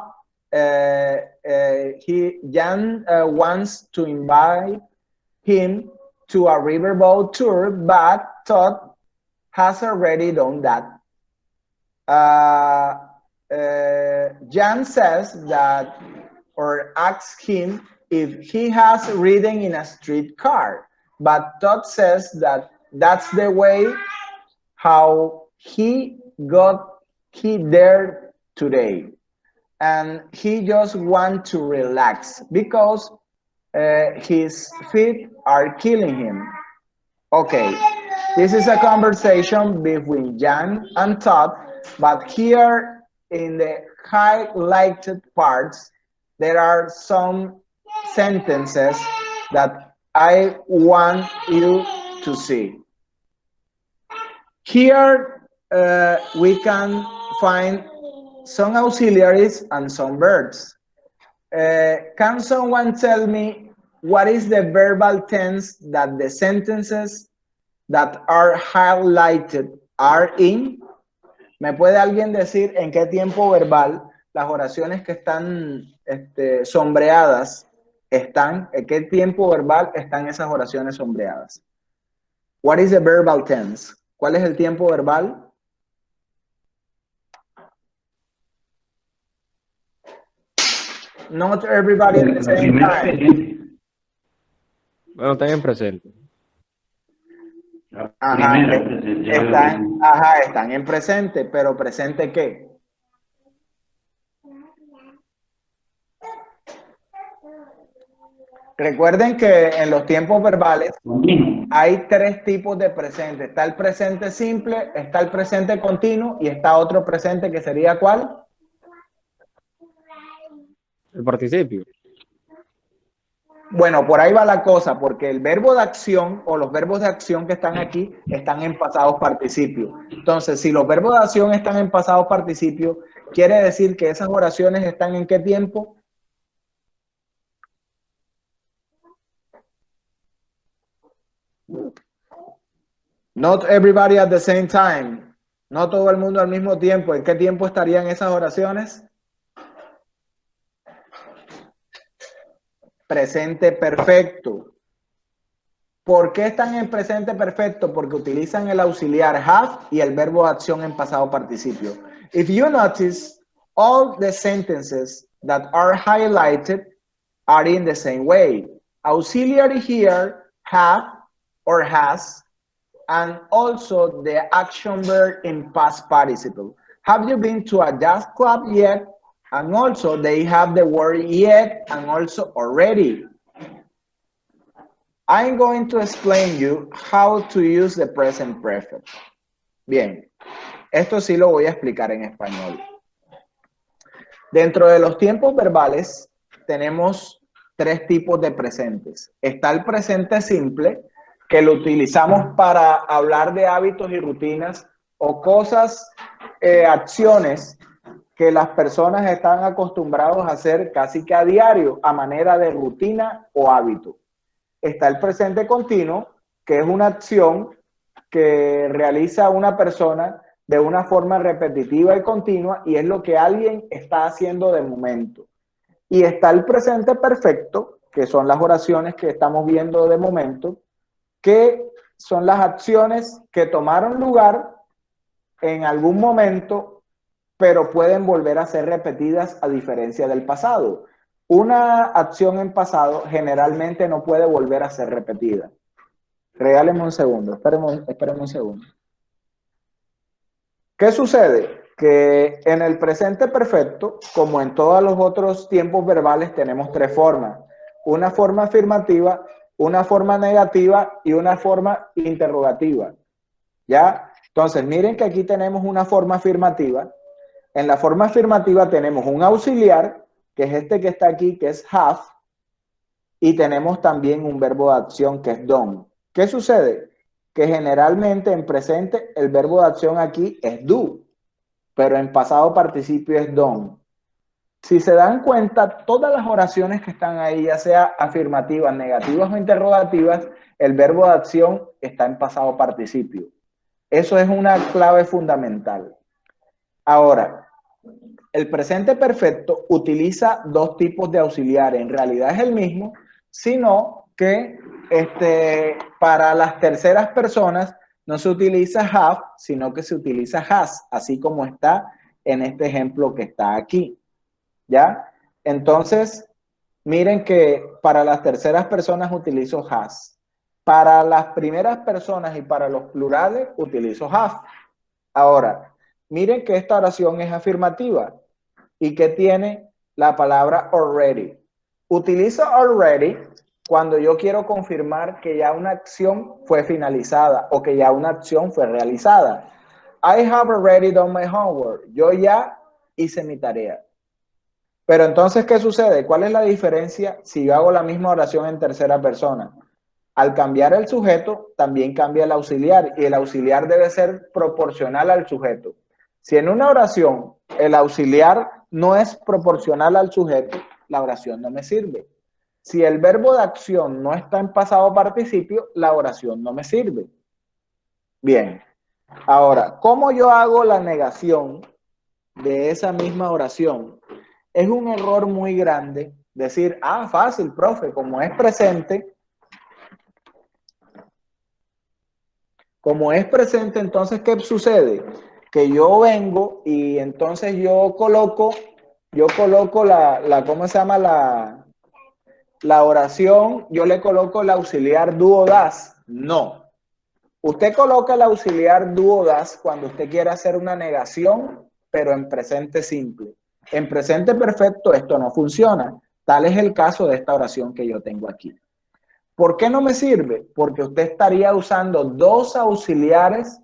Jan wants to invite him to a riverboat tour, but Todd has already done that. Jan says that, or asks him if he has ridden in a streetcar, but Todd says that that's the way how he got there today, and he just wants to relax because his feet are killing him. Okay, this is a conversation between Jan and Todd, but here in the highlighted parts, there are some sentences that I want you to see. Here we can find some auxiliaries and some verbs. Can someone tell me what is the verbal tense that the sentences that are highlighted are in? ¿Me puede alguien decir en qué tiempo verbal las oraciones que están sombreadas están? ¿En qué tiempo verbal están esas oraciones sombreadas? What is the verbal tense? ¿Cuál es el tiempo verbal? Not everybody at the same time. Bueno, están en presente. Ajá, están en presente, pero ¿presente qué? Recuerden que en los tiempos verbales hay tres tipos de presente. Está el presente simple, está el presente continuo y está otro presente que sería ¿cuál? El participio. Bueno, por ahí va la cosa, porque el verbo de acción o los verbos de acción que están aquí están en pasados participios. Entonces, si los verbos de acción están en pasados participios, quiere decir que esas oraciones están ¿en qué tiempo? Not everybody at the same time. No todo el mundo al mismo tiempo. ¿En qué tiempo estarían esas oraciones? Presente perfecto. ¿Por qué están en presente perfecto? Porque utilizan el auxiliar have y el verbo de acción en pasado participio. If you notice, all the sentences that are highlighted are in the same way. Auxiliary here, have or has, and also the action verb in past participle. Have you been to a jazz club yet? And also they have the word yet and also already. I'm going to explain you how to use the present perfect. Bien, esto sí lo voy a explicar en español. Dentro de los tiempos verbales tenemos tres tipos de presentes. Está el presente simple, que lo utilizamos para hablar de hábitos y rutinas o cosas, acciones que las personas están acostumbrados a hacer casi que a diario, a manera de rutina o hábito. Está el presente continuo, que es una acción que realiza una persona de una forma repetitiva y continua y es lo que alguien está haciendo de momento. Y está el presente perfecto, que son las oraciones que estamos viendo de momento, que son las acciones que tomaron lugar en algún momento, pero pueden volver a ser repetidas a diferencia del pasado. Una acción en pasado generalmente no puede volver a ser repetida. Regálenme un segundo, espérenme un segundo. ¿Qué sucede? Que en el presente perfecto, como en todos los otros tiempos verbales, tenemos tres formas. Una forma afirmativa, una forma negativa y una forma interrogativa. ¿Ya? Entonces, miren que aquí tenemos una forma afirmativa. En la forma afirmativa tenemos un auxiliar, que es este que está aquí, que es have, y tenemos también un verbo de acción, que es done. ¿Qué sucede? Que generalmente en presente el verbo de acción aquí es do, pero en pasado participio es done. Si se dan cuenta, todas las oraciones que están ahí, ya sea afirmativas, negativas o interrogativas, el verbo de acción está en pasado participio. Eso es una clave fundamental. Ahora, el presente perfecto utiliza dos tipos de auxiliares. En realidad es el mismo, sino que para las terceras personas no se utiliza have, sino que se utiliza has, así como está en este ejemplo que está aquí. ¿Ya? Entonces, miren que para las terceras personas utilizo has. Para las primeras personas y para los plurales utilizo have. Ahora, miren que esta oración es afirmativa y que tiene la palabra already. Utilizo already cuando yo quiero confirmar que ya una acción fue finalizada o que ya una acción fue realizada. I have already done my homework. Yo ya hice mi tarea. Pero entonces, ¿qué sucede? ¿Cuál es la diferencia si yo hago la misma oración en tercera persona? Al cambiar el sujeto, también cambia el auxiliar y el auxiliar debe ser proporcional al sujeto. Si en una oración el auxiliar no es proporcional al sujeto, la oración no me sirve. Si el verbo de acción no está en pasado participio, la oración no me sirve. Bien. Ahora, ¿cómo yo hago la negación de esa misma oración? Es un error muy grande decir, fácil, profe, como es presente, entonces, ¿qué sucede? Que yo vengo y entonces yo coloco ¿cómo se llama? La oración, yo le coloco el auxiliar do o das. No. Usted coloca el auxiliar do o das cuando usted quiere hacer una negación, pero en presente simple. En presente perfecto esto no funciona. Tal es el caso de esta oración que yo tengo aquí. ¿Por qué no me sirve? Porque usted estaría usando dos auxiliares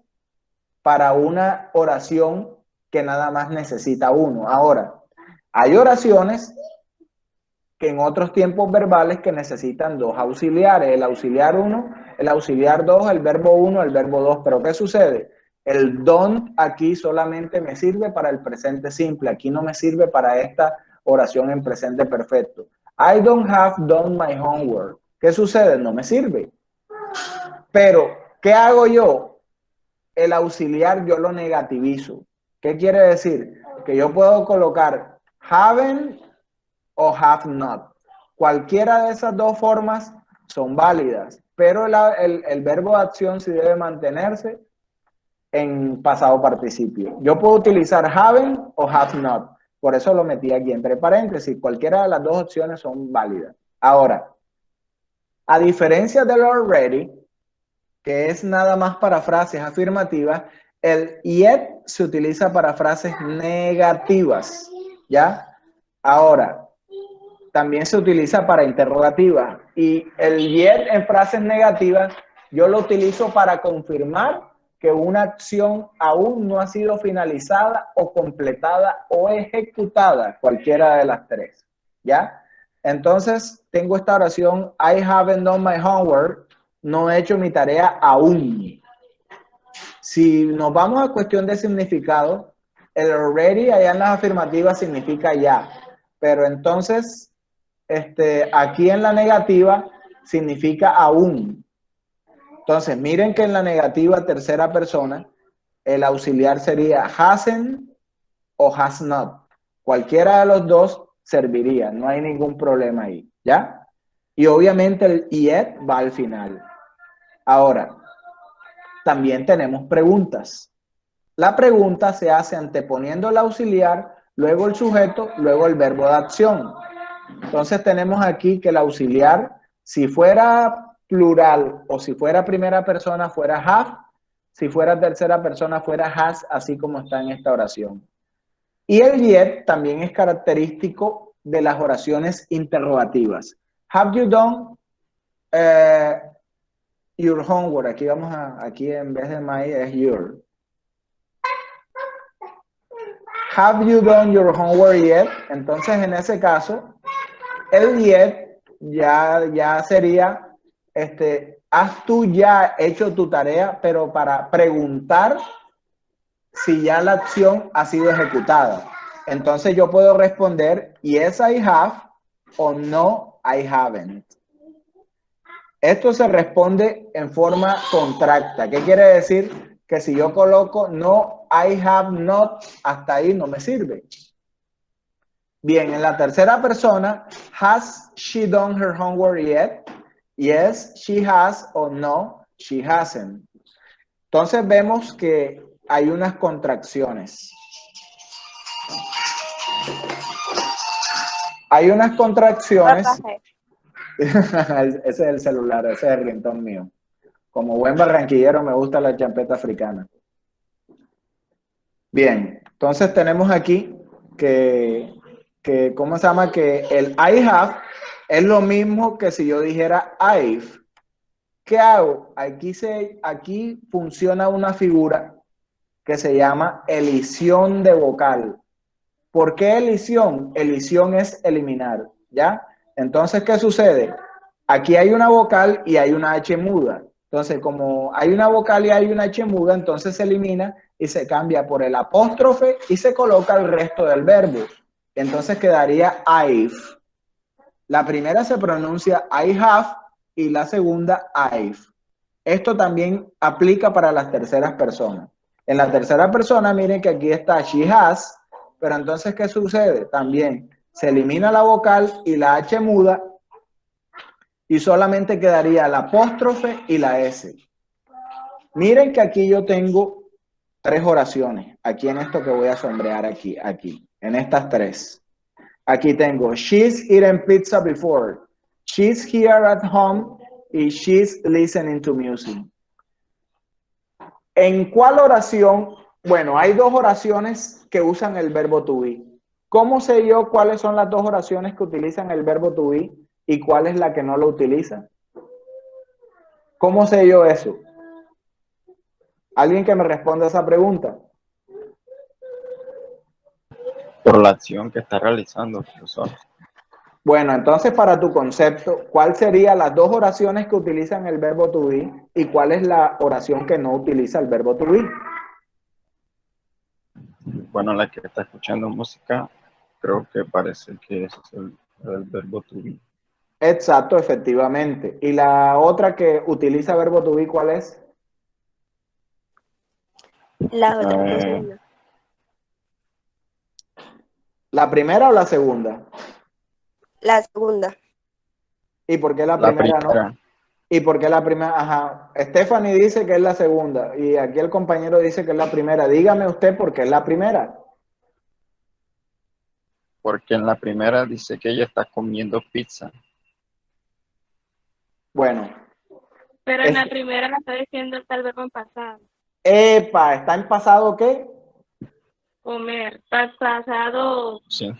para una oración que nada más necesita uno. Ahora, hay oraciones que en otros tiempos verbales que necesitan dos auxiliares, el auxiliar 1, el auxiliar 2, el verbo 1, el verbo 2. Pero ¿qué sucede? El don't aquí solamente me sirve para el presente simple, aquí no me sirve para esta oración en presente perfecto. I don't have done my homework. ¿Qué sucede? No me sirve. Pero, ¿qué hago yo? El auxiliar yo lo negativizo. ¿Qué quiere decir? Que yo puedo colocar haven't o have not. Cualquiera de esas dos formas son válidas, pero el verbo de acción sí debe mantenerse en pasado participio. Yo puedo utilizar haven't o have not. Por eso lo metí aquí entre paréntesis. Cualquiera de las dos opciones son válidas. Ahora, a diferencia del already, que es nada más para frases afirmativas, el yet se utiliza para frases negativas, ¿ya? Ahora, también se utiliza para interrogativas y el yet en frases negativas yo lo utilizo para confirmar que una acción aún no ha sido finalizada o completada o ejecutada, cualquiera de las tres, ¿ya? Entonces, tengo esta oración, I haven't done my homework, no he hecho mi tarea aún. Si nos vamos a cuestión de significado, el already allá en las afirmativas significa ya, pero entonces aquí en la negativa significa aún. Entonces, miren que en la negativa tercera persona, el auxiliar sería hasn't o has not. Cualquiera de los dos serviría, no hay ningún problema ahí, ¿ya? Y obviamente el yet va al final. Ahora, también tenemos preguntas. La pregunta se hace anteponiendo el auxiliar, luego el sujeto, luego el verbo de acción. Entonces tenemos aquí que el auxiliar, si fuera plural o si fuera primera persona, fuera have. Si fuera tercera persona, fuera has, así como está en esta oración. Y el yet también es característico de las oraciones interrogativas. Have you done your homework? Aquí en vez de my es your. Have you done your homework yet? Entonces, en ese caso, el yet ya sería, ¿has tú ya hecho tu tarea? Pero para preguntar si ya la acción ha sido ejecutada. Entonces yo puedo responder yes I have o no I haven't. Esto se responde en forma contracta. ¿Qué quiere decir? Que si yo coloco no I have not, hasta ahí no me sirve. Bien, en la tercera persona, has she done her homework yet? Yes, she has o no, she hasn't. Entonces vemos que hay unas contracciones. Hay unas contracciones. Ese es el celular, ese es el ringtone mío. Como buen barranquillero me gusta la champeta africana. Bien, entonces tenemos aquí que ¿cómo se llama? Que el I have es lo mismo que si yo dijera I've. ¿Qué hago? Aquí funciona una figura que se llama elisión de vocal. ¿Por qué elisión? Elisión es eliminar, ¿ya? Entonces, ¿qué sucede? Aquí hay una vocal y hay una H muda. Entonces, como hay una vocal y hay una H muda, entonces se elimina y se cambia por el apóstrofe y se coloca el resto del verbo. Entonces quedaría I've. La primera se pronuncia I have y la segunda I've. Esto también aplica para las terceras personas. En la tercera persona, miren que aquí está she has, pero entonces, ¿qué sucede? También se elimina la vocal y la H muda y solamente quedaría la apóstrofe y la S. Miren que aquí yo tengo tres oraciones, aquí en esto que voy a sombrear aquí, en estas tres. Aquí tengo, she's eaten pizza before, she's here at home, y she's listening to music. ¿En cuál oración? Bueno, hay dos oraciones que usan el verbo to be. ¿Cómo sé yo cuáles son las dos oraciones que utilizan el verbo to be y cuál es la que no lo utiliza? ¿Cómo sé yo eso? ¿Alguien que me responda a esa pregunta? Por la acción que está realizando, profesor. Bueno, entonces para tu concepto, ¿cuál serían las dos oraciones que utilizan el verbo to be y cuál es la oración que no utiliza el verbo to be? Bueno, la que está escuchando música, creo que parece que ese es el verbo to be. Exacto, efectivamente. ¿Y la otra que utiliza verbo to be, cuál es? La otra. ¿La primera o la segunda? La segunda. ¿Y por qué la primera no? ¿Y por qué la primera? Ajá. Stephanie dice que es la segunda y aquí el compañero dice que es la primera. Dígame usted por qué es la primera. Porque en la primera dice que ella está comiendo pizza. Bueno. Pero en la primera la está diciendo el verbo en pasado. ¡Epa! ¿Está en pasado qué? Comer. Pasado. Sí.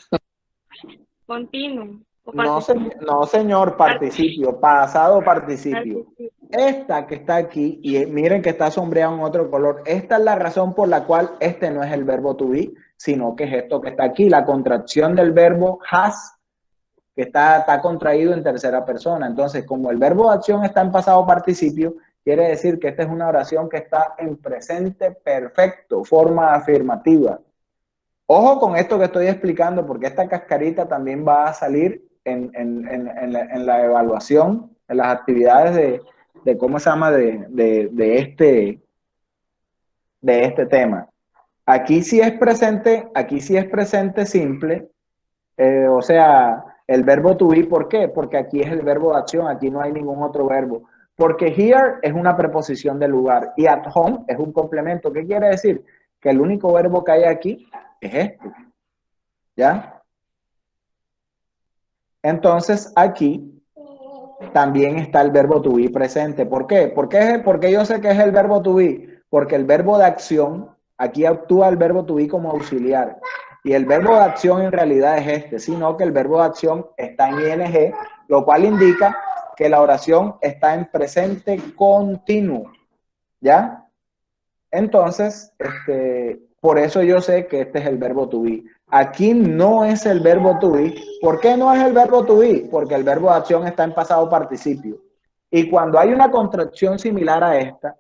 Continuo. No, señor, participio, pasado participio. Esta que está aquí, y miren que está sombreado en otro color, esta es la razón por la cual este no es el verbo to be, sino que es esto que está aquí, la contracción del verbo has, que está contraído en tercera persona. Entonces, como el verbo de acción está en pasado participio, quiere decir que esta es una oración que está en presente perfecto, forma afirmativa. Ojo con esto que estoy explicando, porque esta cascarita también va a salir en la evaluación, en las actividades de ¿cómo se llama? De este tema. Aquí sí es presente simple, o sea, el verbo to be, ¿por qué? Porque aquí es el verbo de acción, aquí no hay ningún otro verbo. Porque here es una preposición de lugar y at home es un complemento. ¿Qué quiere decir? que el único verbo que hay aquí es este, ¿ya? Entonces, aquí también está el verbo to be presente. ¿Por qué? Porque yo sé que es el verbo to be. Porque el verbo de acción, aquí actúa el verbo to be como auxiliar. Y el verbo de acción en realidad es este, sino que el verbo de acción está en ing, lo cual indica que la oración está en presente continuo, ¿ya? Entonces, por eso yo sé que este es el verbo to be. Aquí no es el verbo to be. ¿Por qué no es el verbo to be? Porque el verbo de acción está en pasado participio. Y cuando hay una contracción similar a esta,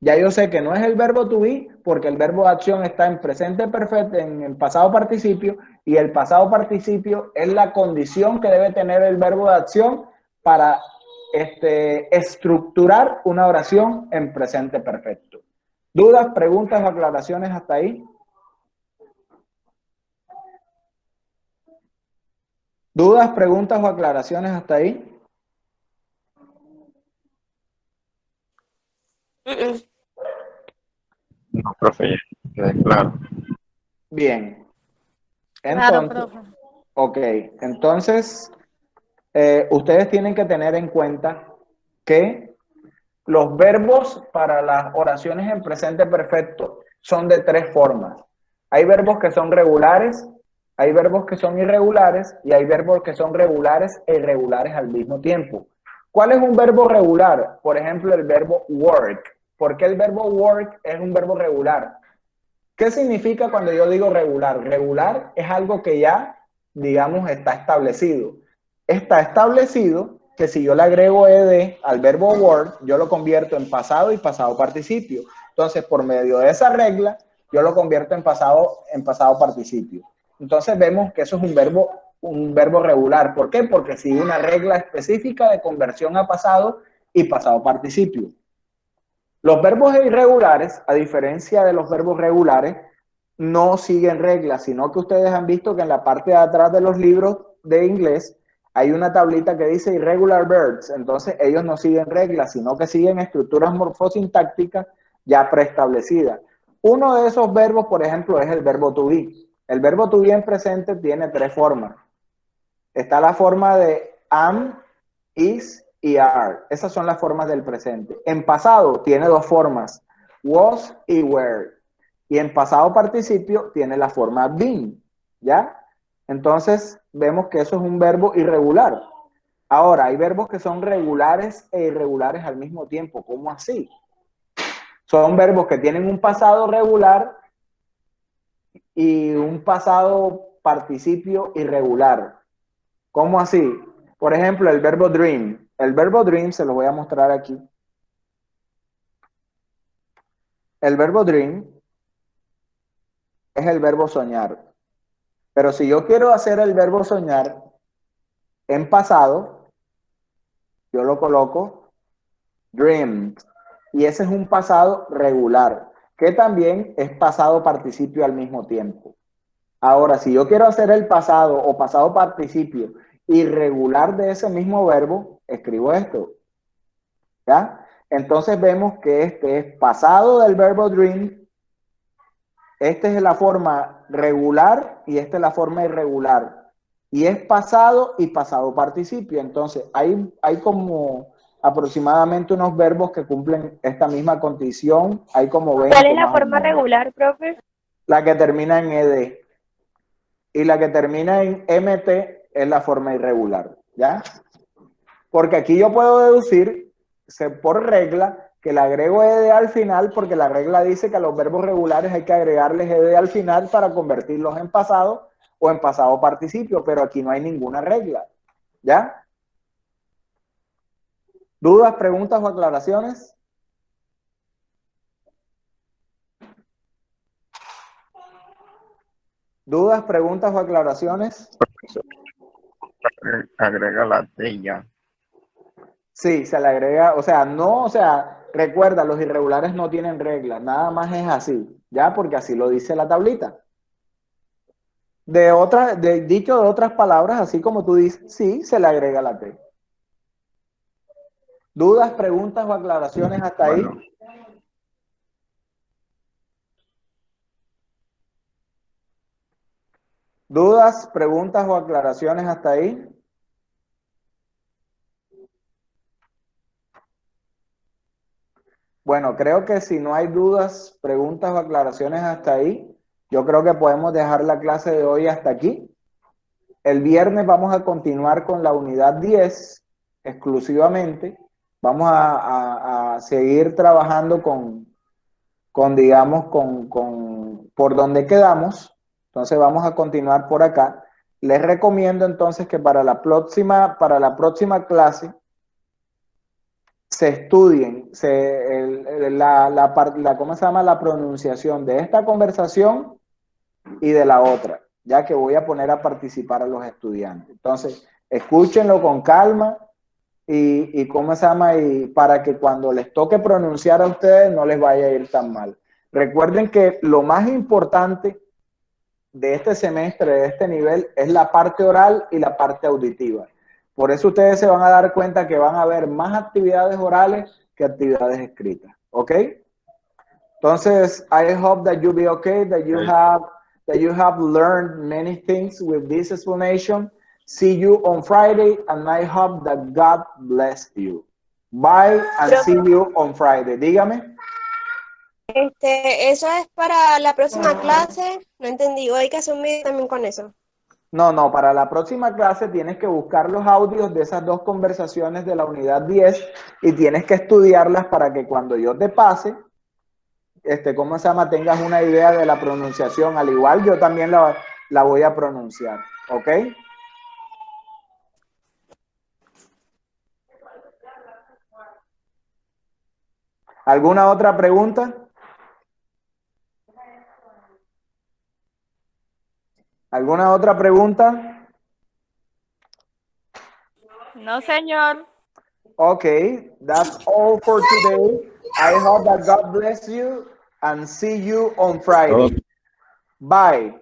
ya yo sé que no es el verbo to be, porque el verbo de acción está en presente perfecto, en el pasado participio, y el pasado participio es la condición que debe tener el verbo de acción para estructurar una oración en presente perfecto. ¿Dudas, preguntas o aclaraciones hasta ahí? ¿Dudas, preguntas o aclaraciones hasta ahí? No, profe, ya queda claro. Bien. Claro, Entonces, profe. ok, entonces ustedes tienen que tener en cuenta que los verbos para las oraciones en presente perfecto son de tres formas. Hay verbos que son regulares, hay verbos que son irregulares y hay verbos que son regulares e irregulares al mismo tiempo. ¿Cuál es un verbo regular? Por ejemplo, el verbo work. ¿Por qué el verbo work es un verbo regular? ¿Qué significa cuando yo digo regular? Regular es algo que ya, digamos, está establecido. Está establecido que si yo le agrego ed al verbo word, yo lo convierto en pasado y pasado participio. Entonces, por medio de esa regla, yo lo convierto en pasado participio. Entonces, vemos que eso es un verbo regular. ¿Por qué? Porque sigue una regla específica de conversión a pasado y pasado participio. Los verbos irregulares, a diferencia de los verbos regulares, no siguen reglas, sino que ustedes han visto que en la parte de atrás de los libros de inglés hay una tablita que dice irregular verbs. Entonces ellos no siguen reglas, sino que siguen estructuras morfosintácticas ya preestablecidas. Uno de esos verbos, por ejemplo, es el verbo to be. El verbo to be en presente tiene tres formas. Está la forma de am, is y are. Esas son las formas del presente. En pasado tiene dos formas, was y were. Y en pasado participio tiene la forma been, ¿ya? Entonces vemos que eso es un verbo irregular. Ahora, hay verbos que son regulares e irregulares al mismo tiempo. ¿Cómo así? Son verbos que tienen un pasado regular y un pasado participio irregular. ¿Cómo así? Por ejemplo, el verbo dream. El verbo dream se lo voy a mostrar aquí. El verbo dream es el verbo soñar. Pero si yo quiero hacer el verbo soñar en pasado, yo lo coloco dreamed. Y ese es un pasado regular, que también es pasado participio al mismo tiempo. Ahora, si yo quiero hacer el pasado o pasado participio irregular de ese mismo verbo, escribo esto. ¿Ya? Entonces vemos que este es pasado del verbo dream, esta es la forma regular y esta es la forma irregular. Y es pasado y pasado participio. Entonces hay como aproximadamente unos verbos que cumplen esta misma condición. Hay como 20 ¿Cuál es la más o forma menos. regular, profe? La que termina en ed. Y la que termina en mt es la forma irregular. ¿Ya? Porque aquí yo puedo deducir por regla que le agrego ed al final, porque la regla dice que a los verbos regulares hay que agregarles ed al final para convertirlos en pasado o en pasado participio, pero aquí no hay ninguna regla. ¿Ya? ¿Dudas, preguntas o aclaraciones? ¿Dudas, preguntas o aclaraciones? Profesor, agrega la T ya. Sí, se le agrega, recuerda, los irregulares no tienen reglas, nada más es así, ¿ya? Porque así lo dice la tablita. Dicho de otras palabras, así como tú dices, sí, se le agrega la T. ¿Dudas, preguntas o aclaraciones hasta Bueno, ahí? ¿Dudas, preguntas o aclaraciones hasta ahí? Bueno, creo que si no hay dudas, preguntas o aclaraciones hasta ahí, yo creo que podemos dejar la clase de hoy hasta aquí. El viernes vamos a continuar con la unidad 10 exclusivamente. Vamos a seguir trabajando digamos, por donde quedamos. Entonces vamos a continuar por acá. Les recomiendo entonces que para la próxima clase se estudien ¿cómo se llama? La pronunciación de esta conversación y de la otra, ya que voy a poner a participar a los estudiantes. Entonces, escúchenlo con calma y ¿cómo se llama? Y para que cuando les toque pronunciar a ustedes no les vaya a ir tan mal. Recuerden que lo más importante de este semestre, de este nivel, es la parte oral y la parte auditiva. Por eso ustedes se van a dar cuenta que van a haber más actividades orales que actividades escritas. ¿Ok? Entonces, I hope that you'll be okay, that you have learned many things with this explanation. See you on Friday, and I hope that God bless you. Bye, and see you on Friday. Dígame. Eso es para la próxima clase. No entendí. ¿O hay que hacer un video también con eso? No, para la próxima clase tienes que buscar los audios de esas dos conversaciones de la unidad 10 y tienes que estudiarlas para que cuando yo te pase, ¿cómo se llama? Tengas una idea de la pronunciación. Al igual, yo también la voy a pronunciar. ¿Ok? ¿Alguna otra pregunta? ¿Alguna otra pregunta? No, señor. Okay, that's all for today. I hope that God bless you and see you on Friday. Bye.